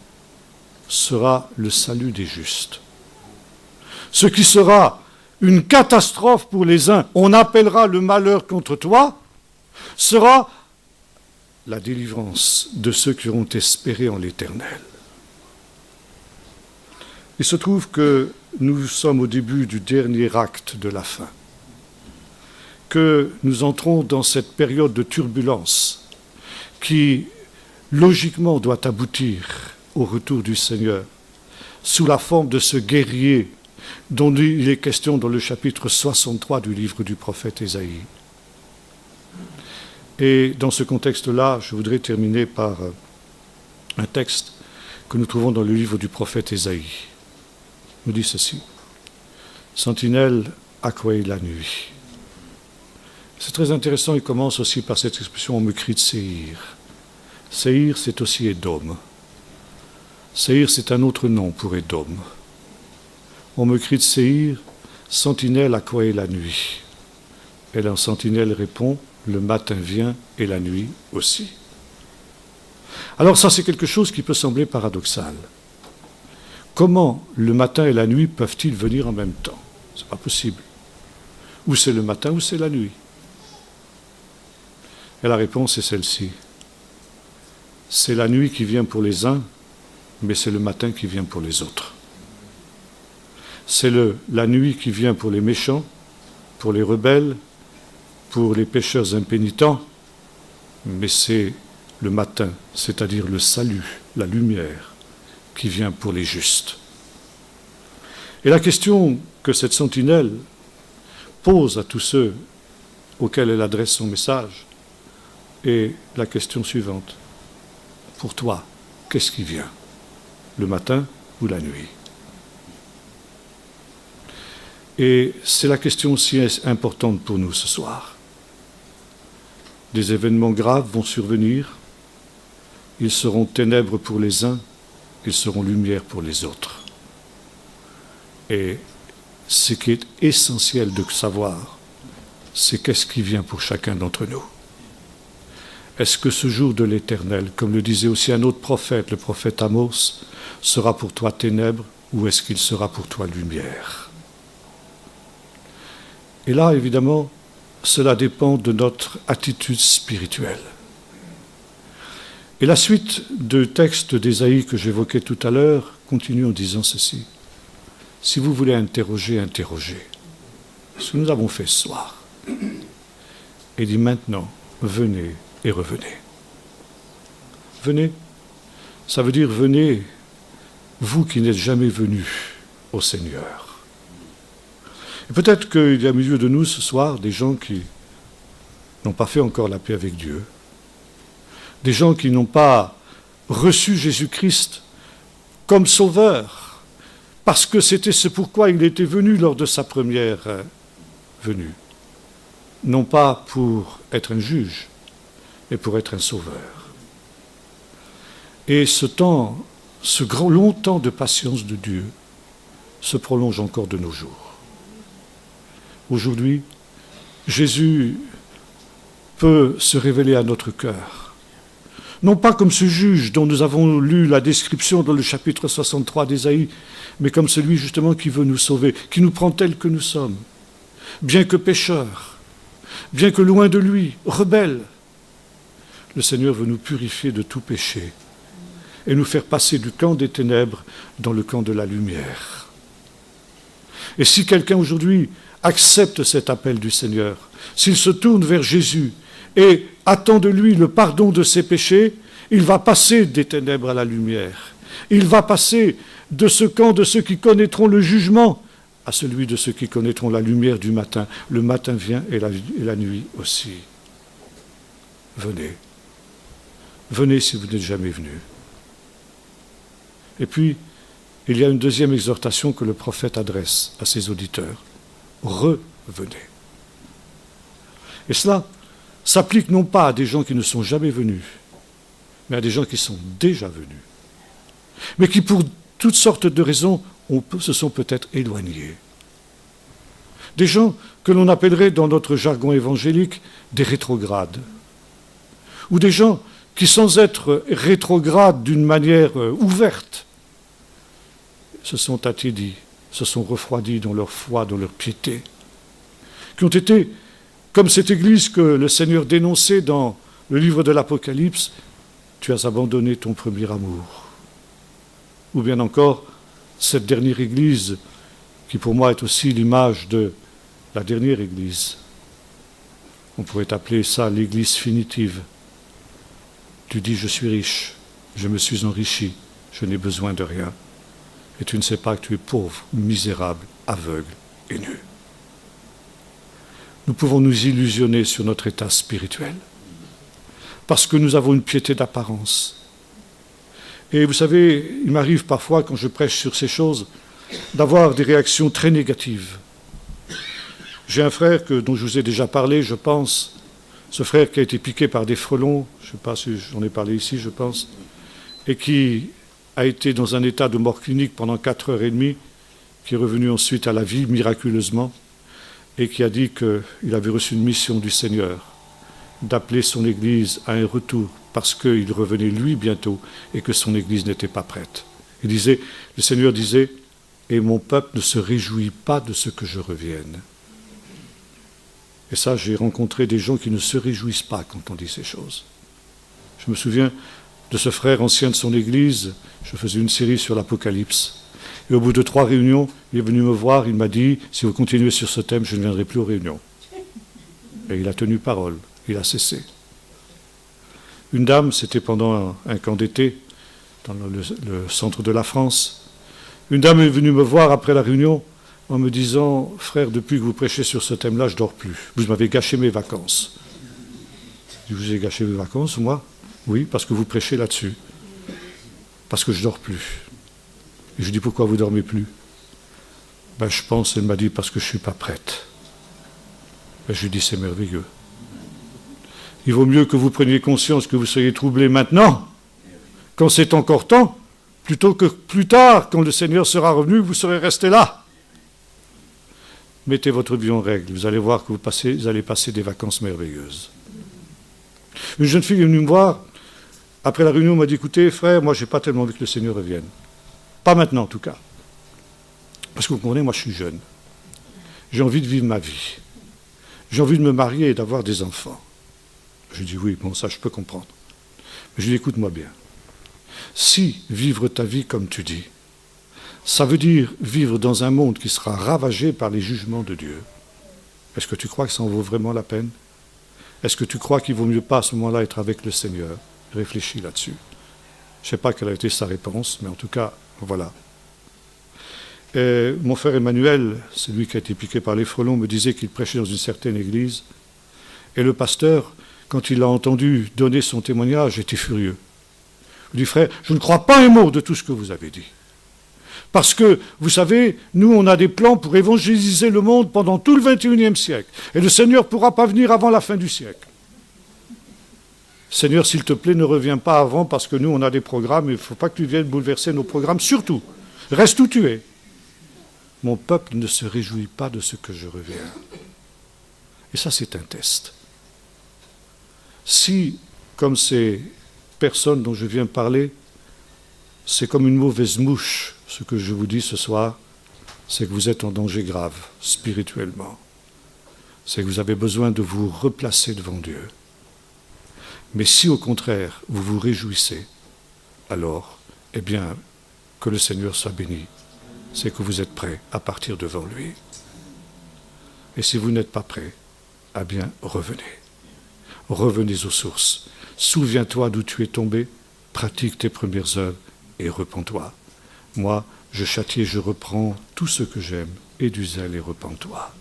sera le salut des justes. Ce qui sera une catastrophe pour les uns, on appellera le malheur contre toi, sera la délivrance de ceux qui auront espéré en l'Éternel. Il se trouve que nous sommes au début du dernier acte de la fin, que nous entrons dans cette période de turbulence qui, logiquement, doit aboutir au retour du Seigneur, sous la forme de ce guerrier dont il est question dans le chapitre 63 du livre du prophète Ésaïe. Et dans ce contexte-là, je voudrais terminer par un texte que nous trouvons dans le livre du prophète Ésaïe. Il nous dit ceci: « Sentinelle, accouez la nuit. » C'est très intéressant, il commence aussi par cette expression « on me crie de Séhir ». Séhir, c'est aussi Édom. Séhir, c'est un autre nom pour Édom. On me crie de Séhir, sentinelle, accouez la nuit. Et la sentinelle répond, le matin vient et la nuit aussi. Alors ça, c'est quelque chose qui peut sembler paradoxal. Comment le matin et la nuit peuvent-ils venir en même temps? C'est pas possible. Ou c'est le matin ou c'est la nuit. Et la réponse est celle-ci. C'est la nuit qui vient pour les uns, mais c'est le matin qui vient pour les autres. C'est la nuit qui vient pour les méchants, pour les rebelles, pour les pécheurs impénitents, mais c'est le matin, c'est-à-dire le salut, la lumière, qui vient pour les justes. Et la question que cette sentinelle pose à tous ceux auxquels elle adresse son message est la question suivante. pour toi, qu'est-ce qui vient? Le matin ou la nuit? Et c'est la question aussi importante pour nous ce soir. Des événements graves vont survenir. Ils seront ténèbres pour les uns, ils seront lumière pour les autres. Et ce qui est essentiel de savoir, c'est qu'est-ce qui vient pour chacun d'entre nous. Est-ce que ce jour de l'Éternel, comme le disait aussi un autre prophète, le prophète Amos, sera pour toi ténèbres ou est-ce qu'il sera pour toi lumière? Et là, évidemment, cela dépend de notre attitude spirituelle. Et la suite du texte d'Ésaïe que j'évoquais tout à l'heure continue en disant ceci. Si vous voulez interroger, interrogez. Ce que nous avons fait ce soir. Et dit maintenant, venez et revenez. Venez, ça veut dire venez, vous qui n'êtes jamais venus au Seigneur. Et peut-être qu'il y a au milieu de nous ce soir des gens qui n'ont pas fait encore la paix avec Dieu, des gens qui n'ont pas reçu Jésus-Christ comme sauveur, parce que c'était ce pourquoi il était venu lors de sa première venue. Non pas pour être un juge, mais pour être un sauveur. Et ce temps, ce grand long temps de patience de Dieu se prolonge encore de nos jours. Aujourd'hui, Jésus peut se révéler à notre cœur. Non pas comme ce juge dont nous avons lu la description dans le chapitre 63 d'Ésaïe, mais comme celui justement qui veut nous sauver, qui nous prend tels que nous sommes, bien que pécheurs, bien que loin de lui, rebelles. Le Seigneur veut nous purifier de tout péché et nous faire passer du camp des ténèbres dans le camp de la lumière. Et si quelqu'un aujourd'hui accepte cet appel du Seigneur, s'il se tourne vers Jésus et attend de lui le pardon de ses péchés, il va passer des ténèbres à la lumière. Il va passer de ce camp de ceux qui connaîtront le jugement à celui de ceux qui connaîtront la lumière du matin. Le matin vient et la nuit aussi. Venez. Venez si vous n'êtes jamais venus. Et puis, il y a une deuxième exhortation que le prophète adresse à ses auditeurs. Revenez. Et cela s'applique non pas à des gens qui ne sont jamais venus, mais à des gens qui sont déjà venus, mais qui pour toutes sortes de raisons se sont peut-être éloignés. Des gens que l'on appellerait dans notre jargon évangélique des rétrogrades, ou des gens qui, sans être rétrogrades d'une manière ouverte, se sont attédis, se sont refroidis dans leur foi, dans leur piété, qui ont été, comme cette église que le Seigneur dénonçait dans le livre de l'Apocalypse, tu as abandonné ton premier amour. Ou bien encore, cette dernière église, qui pour moi est aussi l'image de la dernière église. On pourrait appeler ça l'église finitive. Tu dis, je suis riche, je me suis enrichi, je n'ai besoin de rien. Et tu ne sais pas que tu es pauvre, misérable, aveugle et nu. Nous pouvons nous illusionner sur notre état spirituel parce que nous avons une piété d'apparence. Et vous savez, il m'arrive parfois, quand je prêche sur ces choses, d'avoir des réactions très négatives. J'ai un frère dont je vous ai déjà parlé, je pense, ce frère qui a été piqué par des frelons, je ne sais pas si j'en ai parlé ici, je pense, et qui a été dans un état de mort clinique pendant 4h30, qui est revenu ensuite à la vie miraculeusement, et qui a dit qu'il avait reçu une mission du Seigneur, d'appeler son Église à un retour, parce qu'il revenait lui bientôt, et que son Église n'était pas prête. Le Seigneur disait, « Et mon peuple ne se réjouit pas de ce que je revienne. » Et ça, j'ai rencontré des gens qui ne se réjouissent pas quand on dit ces choses. Je me souviens de ce frère ancien de son église, je faisais une série sur l'Apocalypse. Et au bout de 3 réunions, il est venu me voir, il m'a dit, si vous continuez sur ce thème, je ne viendrai plus aux réunions. Et il a tenu parole, il a cessé. Une dame, c'était pendant un camp d'été, dans le centre de la France. Une dame est venue me voir après la réunion, en me disant, frère, depuis que vous prêchez sur ce thème-là, je ne dors plus. Vous m'avez gâché mes vacances. Je vous ai gâché mes vacances, moi? Oui, parce que vous prêchez là-dessus. Parce que je ne dors plus. Et je dis, pourquoi vous ne dormez plus? Ben, je pense, elle m'a dit, parce que je ne suis pas prête. Ben, je lui dis, c'est merveilleux. Il vaut mieux que vous preniez conscience que vous soyez troublé maintenant, quand c'est encore temps, plutôt que plus tard, quand le Seigneur sera revenu, vous serez resté là. Mettez votre vie en règle, vous allez voir que vous allez passer des vacances merveilleuses. Une jeune fille est venue me voir, après la réunion, m'a dit, écoutez, frère, moi, je n'ai pas tellement envie que le Seigneur revienne. Pas maintenant, en tout cas. Parce que vous comprenez, moi, je suis jeune. J'ai envie de vivre ma vie. J'ai envie de me marier et d'avoir des enfants. Je lui dis, oui, bon, ça, je peux comprendre. Mais je lui dis, écoute-moi bien. Si vivre ta vie comme tu dis, ça veut dire vivre dans un monde qui sera ravagé par les jugements de Dieu, est-ce que tu crois que ça en vaut vraiment la peine? Est-ce que tu crois qu'il vaut mieux pas à ce moment-là être avec le Seigneur? Réfléchis là-dessus. Je ne sais pas quelle a été sa réponse, mais en tout cas, voilà. Et mon frère Emmanuel, celui qui a été piqué par les frelons, me disait qu'il prêchait dans une certaine église. Et le pasteur, quand il a entendu donner son témoignage, était furieux. Il dit, frère, je ne crois pas un mot de tout ce que vous avez dit. Parce que, vous savez, nous, on a des plans pour évangéliser le monde pendant tout le XXIe siècle. Et le Seigneur ne pourra pas venir avant la fin du siècle. Seigneur, s'il te plaît, ne reviens pas avant, parce que nous, on a des programmes, et il ne faut pas que tu viennes bouleverser nos programmes. Surtout, reste où tu es. Mon peuple ne se réjouit pas de ce que je reviens. Et ça, c'est un test. Si, comme ces personnes dont je viens parler, c'est comme une mauvaise mouche, ce que je vous dis ce soir, c'est que vous êtes en danger grave, spirituellement. C'est que vous avez besoin de vous replacer devant Dieu. Mais si, au contraire, vous vous réjouissez, alors, eh bien, que le Seigneur soit béni. C'est que vous êtes prêts à partir devant lui. Et si vous n'êtes pas prêts, eh bien, revenez. Revenez aux sources. Souviens-toi d'où tu es tombé, pratique tes premières œuvres et repens-toi. Moi, je châtie et je reprends tout ce que j'aime, et du zèle et repens-toi.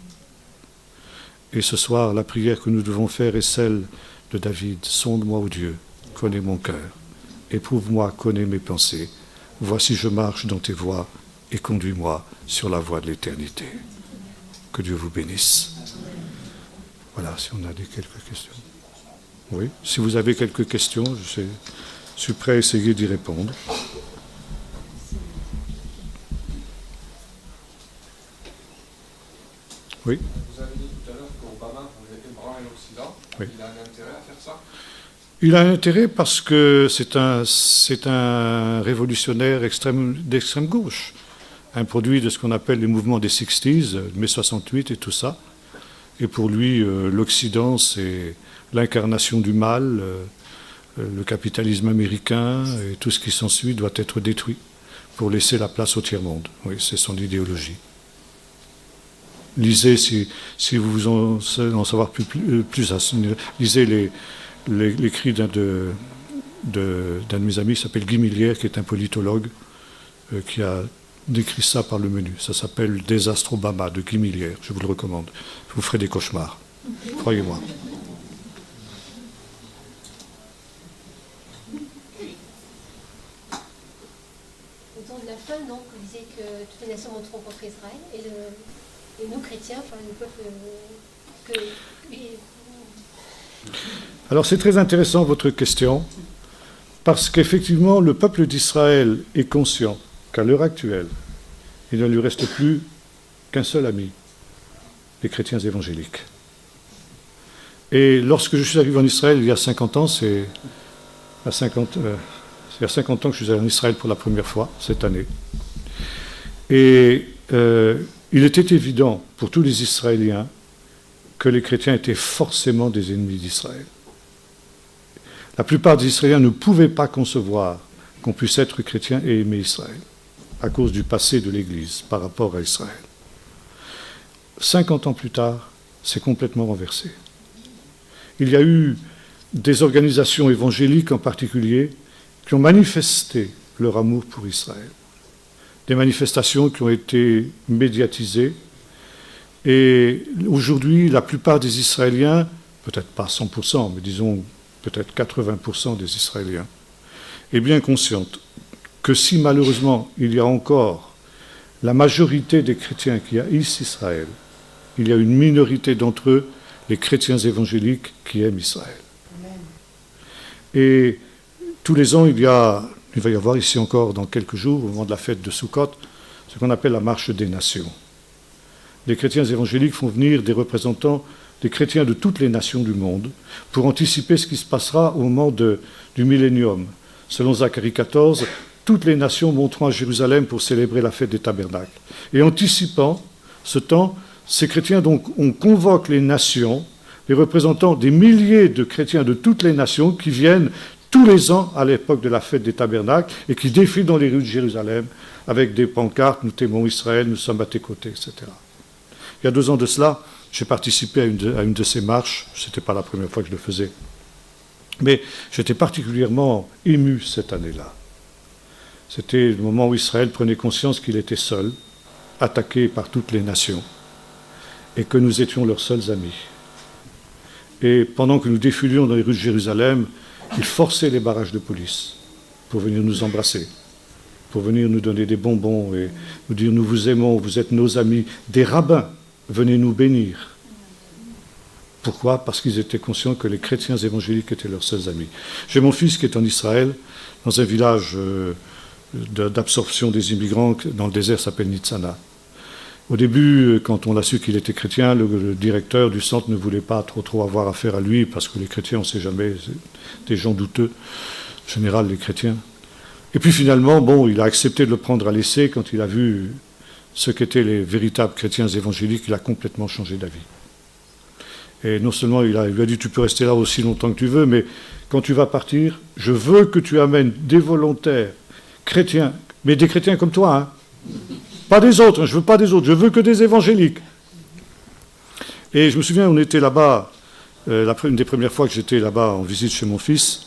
Et ce soir, la prière que nous devons faire est celle de David. Sonde-moi, ô Dieu, connais mon cœur, éprouve-moi, connais mes pensées. Voici je marche dans tes voies, et conduis-moi sur la voie de l'éternité. Que Dieu vous bénisse. Voilà, si on a quelques questions. Oui, si vous avez quelques questions, je suis prêt à essayer d'y répondre. Oui. Vous avez dit tout à l'heure qu'Obama voulait ébranler l'Occident. Oui. Il a un intérêt à faire ça? Il a un intérêt parce que c'est un révolutionnaire d'extrême gauche. Un produit de ce qu'on appelle les mouvements des 60s, mai 68 et tout ça. Et pour lui, l'Occident, c'est l'incarnation du mal, le capitalisme américain et tout ce qui s'ensuit doit être détruit pour laisser la place au tiers-monde. Oui, c'est son idéologie. Lisez, si vous voulez en savoir plus lisez l'écrit d'un de mes amis qui s'appelle Guy Millière, qui est un politologue, qui a décrit ça par le menu. Ça s'appelle Désastre Obama de Guy Millière. Je vous le recommande. Vous ferez des cauchemars. Croyez-moi. Au temps de la fin, donc, vous disiez que toutes les nations monteront contre Israël et nous, chrétiens, enfin, le peuple Alors c'est très intéressant votre question, parce qu'effectivement, le peuple d'Israël est conscient qu'à l'heure actuelle, il ne lui reste plus qu'un seul ami, les chrétiens évangéliques. Et lorsque je suis arrivé en Israël il y a 50 ans, c'est il y a 50 ans que je suis allé en Israël pour la première fois, cette année. Et il était évident pour tous les Israéliens que les chrétiens étaient forcément des ennemis d'Israël. La plupart des Israéliens ne pouvaient pas concevoir qu'on puisse être chrétien et aimer Israël, à cause du passé de l'Église par rapport à Israël. 50 ans plus tard, c'est complètement renversé. Il y a eu des organisations évangéliques en particulier qui ont manifesté leur amour pour Israël. Des manifestations qui ont été médiatisées. Et aujourd'hui, la plupart des Israéliens, peut-être pas 100%, mais disons peut-être 80% des Israéliens, est bien consciente que si malheureusement il y a encore la majorité des chrétiens qui haïssent Israël, il y a une minorité d'entre eux, les chrétiens évangéliques, qui aiment Israël. Et tous les ans, il va y avoir ici encore dans quelques jours, au moment de la fête de Sukkot, ce qu'on appelle la marche des nations. Les chrétiens évangéliques font venir des représentants des chrétiens de toutes les nations du monde pour anticiper ce qui se passera au moment du millénium. Selon Zacharie 14, toutes les nations monteront à Jérusalem pour célébrer la fête des tabernacles. Et anticipant ce temps, ces chrétiens, donc, on convoque les nations, les représentants des milliers de chrétiens de toutes les nations qui viennent tous les ans à l'époque de la fête des tabernacles et qui défilent dans les rues de Jérusalem avec des pancartes, nous t'aimons Israël, nous sommes à tes côtés, etc. Il y a 2 ans de cela, j'ai participé à une de ces marches, ce n'était pas la première fois que je le faisais, mais j'étais particulièrement ému cette année-là. C'était le moment où Israël prenait conscience qu'il était seul, attaqué par toutes les nations, et que nous étions leurs seuls amis. Et pendant que nous défilions dans les rues de Jérusalem, ils forçaient les barrages de police pour venir nous embrasser, pour venir nous donner des bonbons et nous dire « nous vous aimons, vous êtes nos amis ». Des rabbins venaient nous bénir. Pourquoi ? Parce qu'ils étaient conscients que les chrétiens évangéliques étaient leurs seuls amis. J'ai mon fils qui est en Israël, dans un village d'absorption des immigrants dans le désert s'appelle Nitzana. Au début, quand on a su qu'il était chrétien, le directeur du centre ne voulait pas trop avoir affaire à lui, parce que les chrétiens, on ne sait jamais, c'est des gens douteux, en général les chrétiens. Et puis finalement, bon, il a accepté de le prendre à l'essai quand il a vu ce qu'étaient les véritables chrétiens évangéliques, il a complètement changé d'avis. Et non seulement il lui a dit, tu peux rester là aussi longtemps que tu veux, mais quand tu vas partir, je veux que tu amènes des volontaires chrétiens, mais des chrétiens comme toi, hein. Pas des autres, hein, je ne veux pas des autres, je veux que des évangéliques. Et je me souviens, on était là-bas, une des premières fois que j'étais là-bas en visite chez mon fils,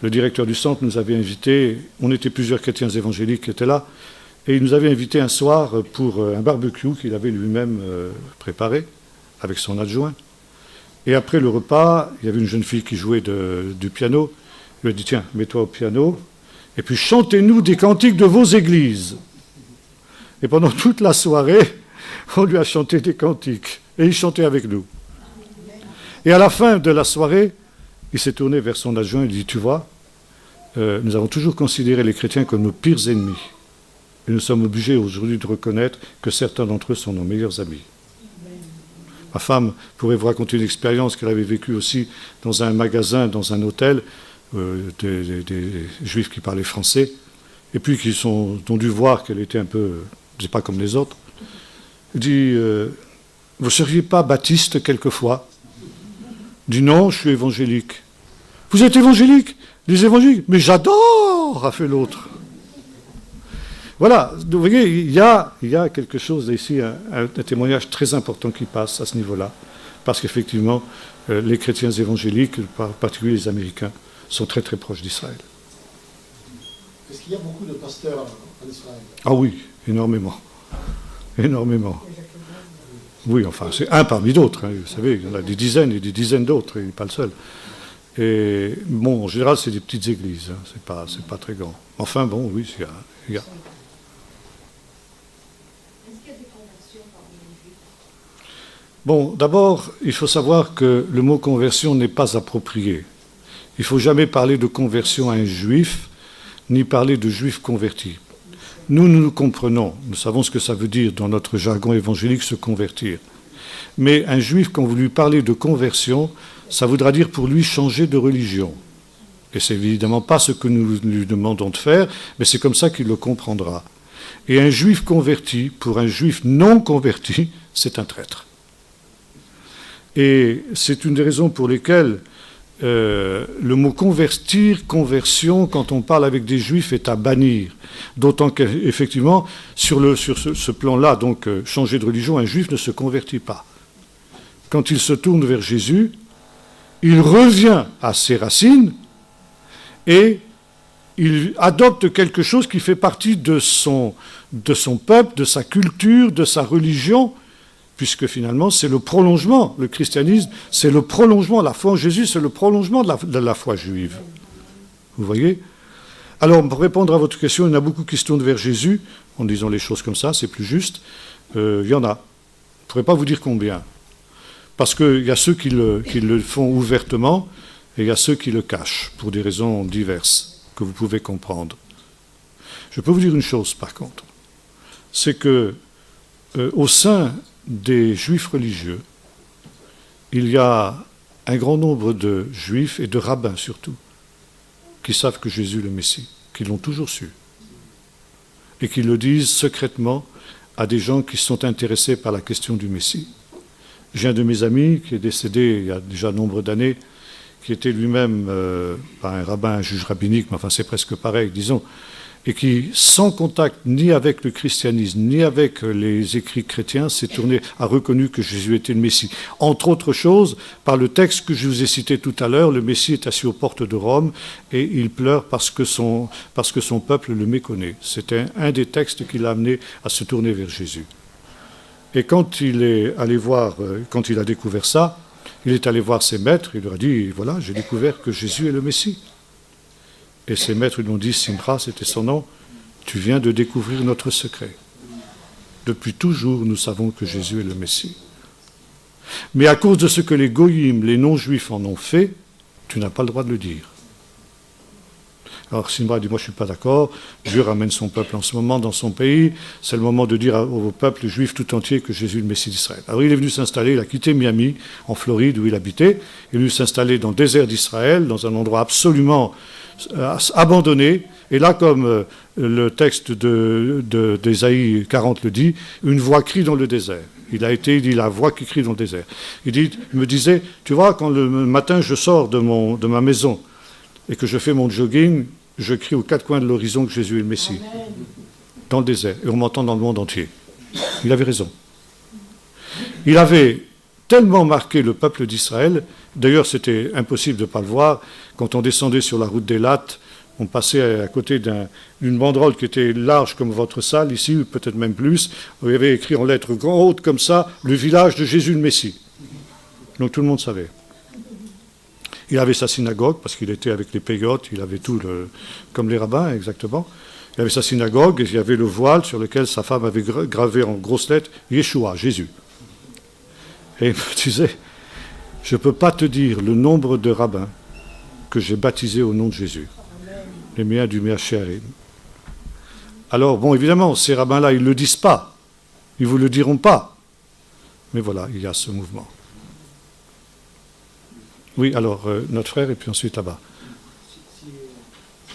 le directeur du centre nous avait invités, on était plusieurs chrétiens évangéliques qui étaient là, et il nous avait invités un soir pour un barbecue qu'il avait lui-même préparé avec son adjoint. Et après le repas, il y avait une jeune fille qui jouait du piano. Il lui a dit, tiens, mets-toi au piano, et puis chantez-nous des cantiques de vos églises. Et pendant toute la soirée, on lui a chanté des cantiques. Et il chantait avec nous. Et à la fin de la soirée, il s'est tourné vers son adjoint et il dit, tu vois, nous avons toujours considéré les chrétiens comme nos pires ennemis. Et nous sommes obligés aujourd'hui de reconnaître que certains d'entre eux sont nos meilleurs amis. Ma femme pourrait vous raconter une expérience qu'elle avait vécue aussi dans un magasin, dans un hôtel, des juifs qui parlaient français, et puis qui ont dû voir qu'elle était un peu, je ne sais pas comme les autres. Il dit, vous ne seriez pas baptiste quelquefois ? Il dit, non, je suis évangélique. Vous êtes évangélique ? Les évangéliques ? Mais j'adore, a fait l'autre. Voilà, vous voyez, il y a quelque chose ici, un témoignage très important qui passe à ce niveau-là, parce qu'effectivement, les chrétiens évangéliques, en particulier les Américains, sont très très proches d'Israël. Est-ce qu'il y a beaucoup de pasteurs en Israël ? Ah oui, énormément. Énormément. Oui, enfin, c'est un parmi d'autres, hein, vous savez, il y en a des dizaines et des dizaines d'autres, il n'est pas le seul. Et bon, en général, c'est des petites églises, hein, c'est pas très grand. Enfin, bon, oui, il y a. Bon, d'abord, il faut savoir que le mot conversion n'est pas approprié. Il ne faut jamais parler de conversion à un juif, ni parler de juif converti. Nous comprenons, nous savons ce que ça veut dire dans notre jargon évangélique, se convertir. Mais un juif, quand vous lui parlez de conversion, ça voudra dire pour lui changer de religion. Et c'est évidemment pas ce que nous lui demandons de faire, mais c'est comme ça qu'il le comprendra. Et un juif converti, pour un juif non converti, c'est un traître. Et c'est une des raisons pour lesquelles le mot convertir, conversion, quand on parle avec des juifs, est à bannir. D'autant qu'effectivement, sur ce plan-là, donc changer de religion, un juif ne se convertit pas. Quand il se tourne vers Jésus, il revient à ses racines et il adopte quelque chose qui fait partie de son peuple, de sa culture, de sa religion, puisque finalement c'est le prolongement, le christianisme, c'est le prolongement, la foi en Jésus, c'est le prolongement de la foi juive. Vous voyez ? Alors, pour répondre à votre question, il y en a beaucoup qui se tournent vers Jésus, en disant les choses comme ça, c'est plus juste. Il y en a. Je ne pourrais pas vous dire combien. Parce qu'il y a ceux qui le font ouvertement, et il y a ceux qui le cachent, pour des raisons diverses, que vous pouvez comprendre. Je peux vous dire une chose, par contre. C'est que, au sein des juifs religieux, il y a un grand nombre de juifs, et de rabbins surtout, qui savent que Jésus est le Messie, qui l'ont toujours su, et qui le disent secrètement à des gens qui sont intéressés par la question du Messie. J'ai un de mes amis qui est décédé il y a déjà nombre d'années, qui était lui-même pas un rabbin, un juge rabbinique, mais enfin c'est presque pareil, disons, et qui, sans contact ni avec le christianisme, ni avec les écrits chrétiens, s'est tourné, a reconnu que Jésus était le Messie. Entre autres choses, par le texte que je vous ai cité tout à l'heure, le Messie est assis aux portes de Rome et il pleure parce que son peuple le méconnaît. C'était un des textes qui l'a amené à se tourner vers Jésus. Et quand il est allé voir, quand il a découvert ça, il est allé voir ses maîtres, il leur a dit, voilà, j'ai découvert que Jésus est le Messie. Et ses maîtres lui ont dit, Simcha, c'était son nom, tu viens de découvrir notre secret. Depuis toujours, nous savons que Jésus est le Messie. Mais à cause de ce que les goyim, les non-juifs en ont fait, tu n'as pas le droit de le dire. Alors Simcha dit, moi je ne suis pas d'accord, Dieu ramène son peuple en ce moment dans son pays, c'est le moment de dire au peuple juif tout entier que Jésus est le Messie d'Israël. Alors il est venu s'installer, il a quitté Miami, en Floride où il habitait, il est venu s'installer dans le désert d'Israël, dans un endroit absolument abandonné, et là comme le texte d'Ésaïe 40 le dit, une voix crie dans le désert. Il dit la voix qui crie dans le désert. Il me disait, tu vois, quand le matin je sors de ma maison et que je fais mon jogging, je crie aux quatre coins de l'horizon que Jésus est le Messie. Amen. Dans le désert. Et on m'entend dans le monde entier. Il avait raison. Il avait tellement marqué le peuple d'Israël, d'ailleurs c'était impossible de ne pas le voir, quand on descendait sur la route d'Élat, on passait à côté d'une banderole qui était large comme votre salle, ici, peut-être même plus, où il y avait écrit en lettres hautes comme ça, le village de Jésus le Messie. Donc tout le monde savait. Il avait sa synagogue, parce qu'il était avec les pégotes, il avait tout, comme les rabbins, exactement. Il avait sa synagogue, et il y avait le voile sur lequel sa femme avait gravé en grosses lettres « Yeshua, Jésus ». Et il me disait, je ne peux pas te dire le nombre de rabbins que j'ai baptisés au nom de Jésus. Les miens du Méachérim. Alors, bon, évidemment, ces rabbins-là, ils ne le disent pas. Ils ne vous le diront pas. Mais voilà, il y a ce mouvement. Oui, alors, notre frère, et puis ensuite là-bas. Si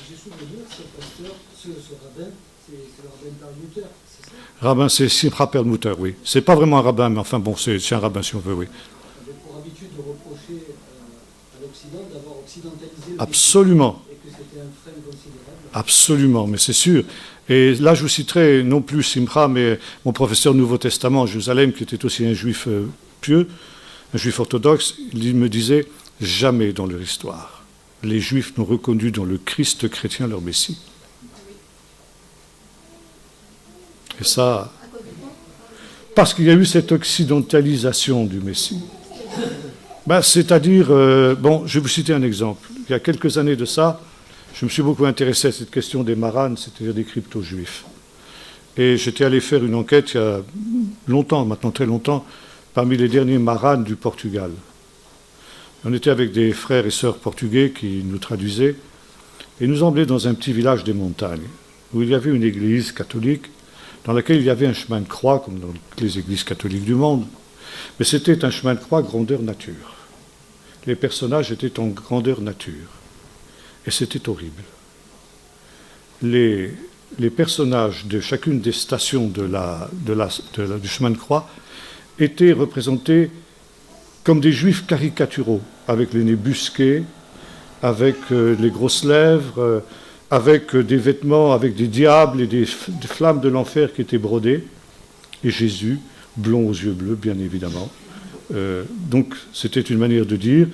j'ai souvenir, ce rabbin, c'est le rabbin Perlmutter, c'est ça? Rabbin, c'est Simcha Perlmutter, oui. C'est pas vraiment un rabbin, mais enfin bon, c'est un rabbin si on veut, oui. Il avait pour habitude de reprocher à l'Occident d'avoir occidentalisé le Absolument. et que c'était un frein considérable. Absolument, mais c'est sûr. Et là, je vous citerai non plus Simcha, mais mon professeur du Nouveau Testament à Jérusalem, qui était aussi un juif pieux, un juif orthodoxe, il me disait, jamais dans leur histoire, les juifs n'ont reconnu dans le Christ chrétien leur Messie. Et ça, parce qu'il y a eu cette occidentalisation du Messie. C'est-à-dire, bon, je vais vous citer un exemple. Il y a quelques années de ça, je me suis beaucoup intéressé à cette question des maranes, c'est-à-dire des crypto-juifs. Et j'étais allé faire une enquête il y a longtemps, maintenant très longtemps, parmi les derniers maranes du Portugal. On était avec des frères et sœurs portugais qui nous traduisaient, et nous emmenons dans un petit village des montagnes, où il y avait une église catholique, dans laquelle il y avait un chemin de croix, comme dans les églises catholiques du monde, mais c'était un chemin de croix grandeur nature. Les personnages étaient en grandeur nature, et c'était horrible. Les personnages de chacune des stations du chemin de croix étaient représentés comme des juifs caricaturaux, avec les nez busqués, avec les grosses lèvres, avec des vêtements, avec des diables et des flammes de l'enfer qui étaient brodées, et Jésus, blond aux yeux bleus, bien évidemment. Donc, c'était une manière de dire,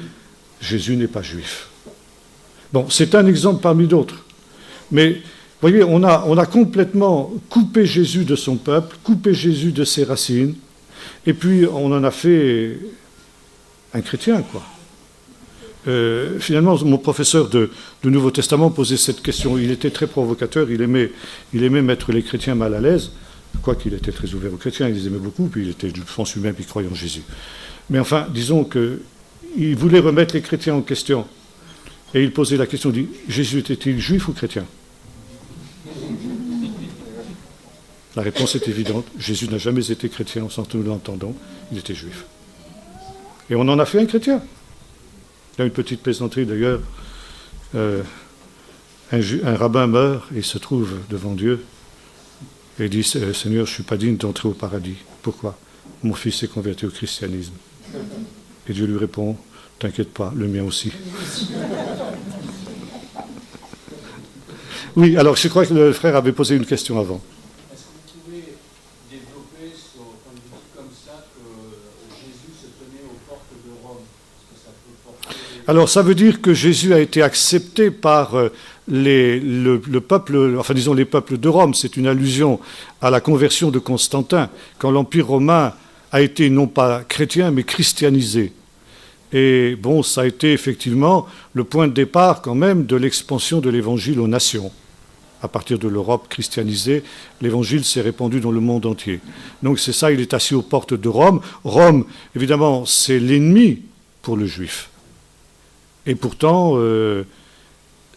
Jésus n'est pas juif. Bon, c'est un exemple parmi d'autres. Mais, vous voyez, on a complètement coupé Jésus de son peuple, coupé Jésus de ses racines, Et puis, on en a fait un chrétien, quoi. Finalement, mon professeur de Nouveau Testament posait cette question. Il était très provocateur, il aimait mettre les chrétiens mal à l'aise, quoiqu'il était très ouvert aux chrétiens, il les aimait beaucoup, puis il était, je pense, lui-même, il croyait en Jésus. Mais enfin, disons qu'il voulait remettre les chrétiens en question. Et il posait la question, il dit, Jésus était-il juif ou chrétien? La réponse est évidente, Jésus n'a jamais été chrétien, sans que nous l'entendons, il était juif. Et on en a fait un chrétien. Il y a une petite plaisanterie d'ailleurs. Un rabbin meurt et il se trouve devant Dieu et dit, Seigneur, je ne suis pas digne d'entrer au paradis. Pourquoi? Mon fils s'est converti au christianisme. Et Dieu lui répond, t'inquiète pas, le mien aussi. Oui, alors je crois que le frère avait posé une question avant. Est-ce que vous pouvez développer sur, quand vous dites comme ça, que Jésus se tenait aux portes de Rome? Est-ce que ça peut porter... Alors ça veut dire que Jésus a été accepté par le peuple, enfin disons les peuples de Rome. C'est une allusion à la conversion de Constantin, quand l'Empire romain a été non pas chrétien mais christianisé. Et bon, ça a été effectivement le point de départ quand même de l'expansion de l'Évangile aux nations. À partir de l'Europe christianisée, l'Évangile s'est répandu dans le monde entier. Donc c'est ça, il est assis aux portes de Rome. Rome, évidemment, c'est l'ennemi pour le juif. Et pourtant,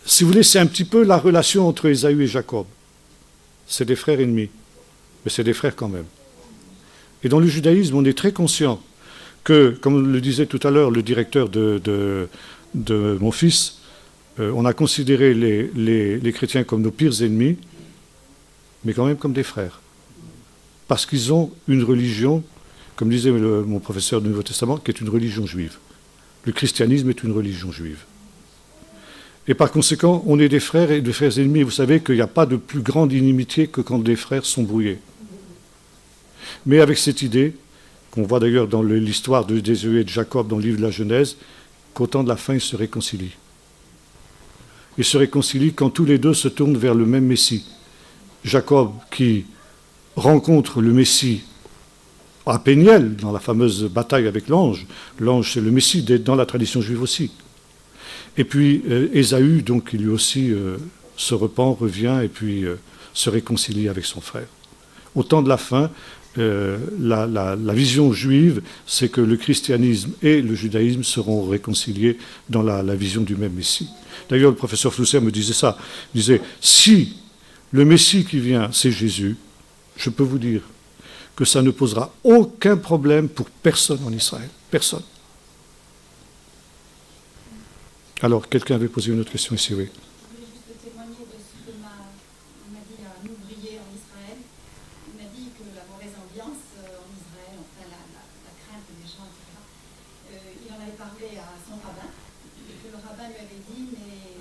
si vous voulez, c'est un petit peu la relation entre Ésaü et Jacob. C'est des frères ennemis, mais c'est des frères quand même. Et dans le judaïsme, on est très conscient que, comme le disait tout à l'heure le directeur de mon fils, on a considéré les chrétiens comme nos pires ennemis, mais quand même comme des frères. Parce qu'ils ont une religion, comme disait mon professeur du Nouveau Testament, qui est une religion juive. Le christianisme est une religion juive. Et par conséquent, on est des frères et des frères ennemis. Vous savez qu'il n'y a pas de plus grande inimitié que quand des frères sont brouillés. Mais avec cette idée, qu'on voit d'ailleurs dans l'histoire d'Ésaü et de Jacob dans le livre de la Genèse, qu'au temps de la fin, ils se réconcilient. Ils se réconcilient quand tous les deux se tournent vers le même Messie. Jacob qui rencontre le Messie à Péniel, dans la fameuse bataille avec l'ange. L'ange, c'est le Messie dans la tradition juive aussi. Et puis Ésaü, donc, qui lui aussi se repent, revient et puis se réconcilie avec son frère. Au temps de la fin, la vision juive, c'est que le christianisme et le judaïsme seront réconciliés dans la vision du même Messie. D'ailleurs, le professeur Flousser me disait ça. Il disait, si le Messie qui vient, c'est Jésus, je peux vous dire que ça ne posera aucun problème pour personne en Israël. Personne. Alors, quelqu'un avait posé une autre question ici, oui. Je voulais juste témoigner de ce que m'a dit un ouvrier en Israël. Il m'a dit que la mauvaise ambiance en Israël, enfin la crainte des gens, etc., il en avait parlé à son rabbin, et que le rabbin lui avait dit, mais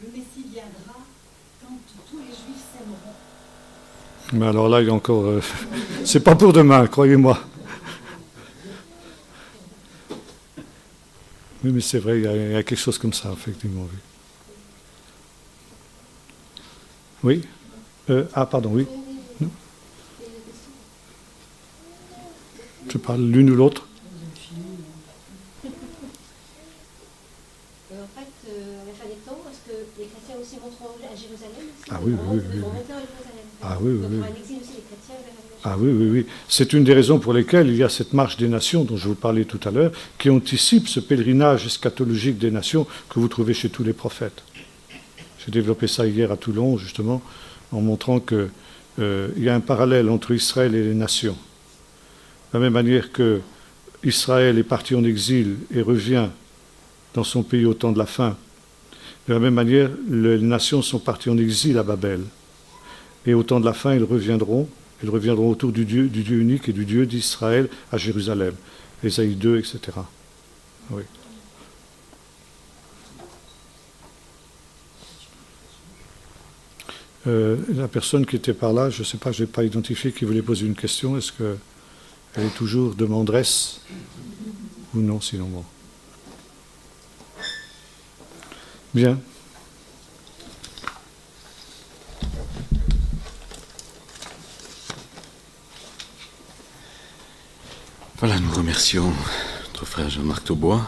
le Messie viendra quand tous les Juifs s'aimeront. Mais alors là, il y a encore... c'est pas pour demain, croyez-moi. Oui, mais c'est vrai, il y a quelque chose comme ça, effectivement. Oui. Pardon, oui. Non. Tu parles l'une ou l'autre? En fait, à la fin des temps, est-ce que les chrétiens aussi monteront à Jérusalem aussi? Ah oui, oui, oui. Ils vont monter à Jérusalem. Ah oui, oui, Donc, oui. il y aura un exil aussi des chrétiens vers la Ah oui, oui, oui. C'est une des raisons pour lesquelles il y a cette marche des nations dont je vous parlais tout à l'heure, qui anticipe ce pèlerinage eschatologique des nations que vous trouvez chez tous les prophètes. J'ai développé ça hier à Toulon, justement, en montrant qu'il y a un parallèle entre Israël et les nations. De la même manière que Israël est parti en exil et revient dans son pays au temps de la fin, de la même manière, les nations sont parties en exil à Babel. Et au temps de la fin, ils reviendront autour du Dieu unique et du Dieu d'Israël à Jérusalem. Ésaïe 2, etc. Oui. La personne qui était par là, je ne sais pas, je n'ai pas identifié, qui voulait poser une question. Est-ce qu'elle est toujours demanderesse ou non, sinon bon. Bien. remercions notre frère Jean-Marc Taubois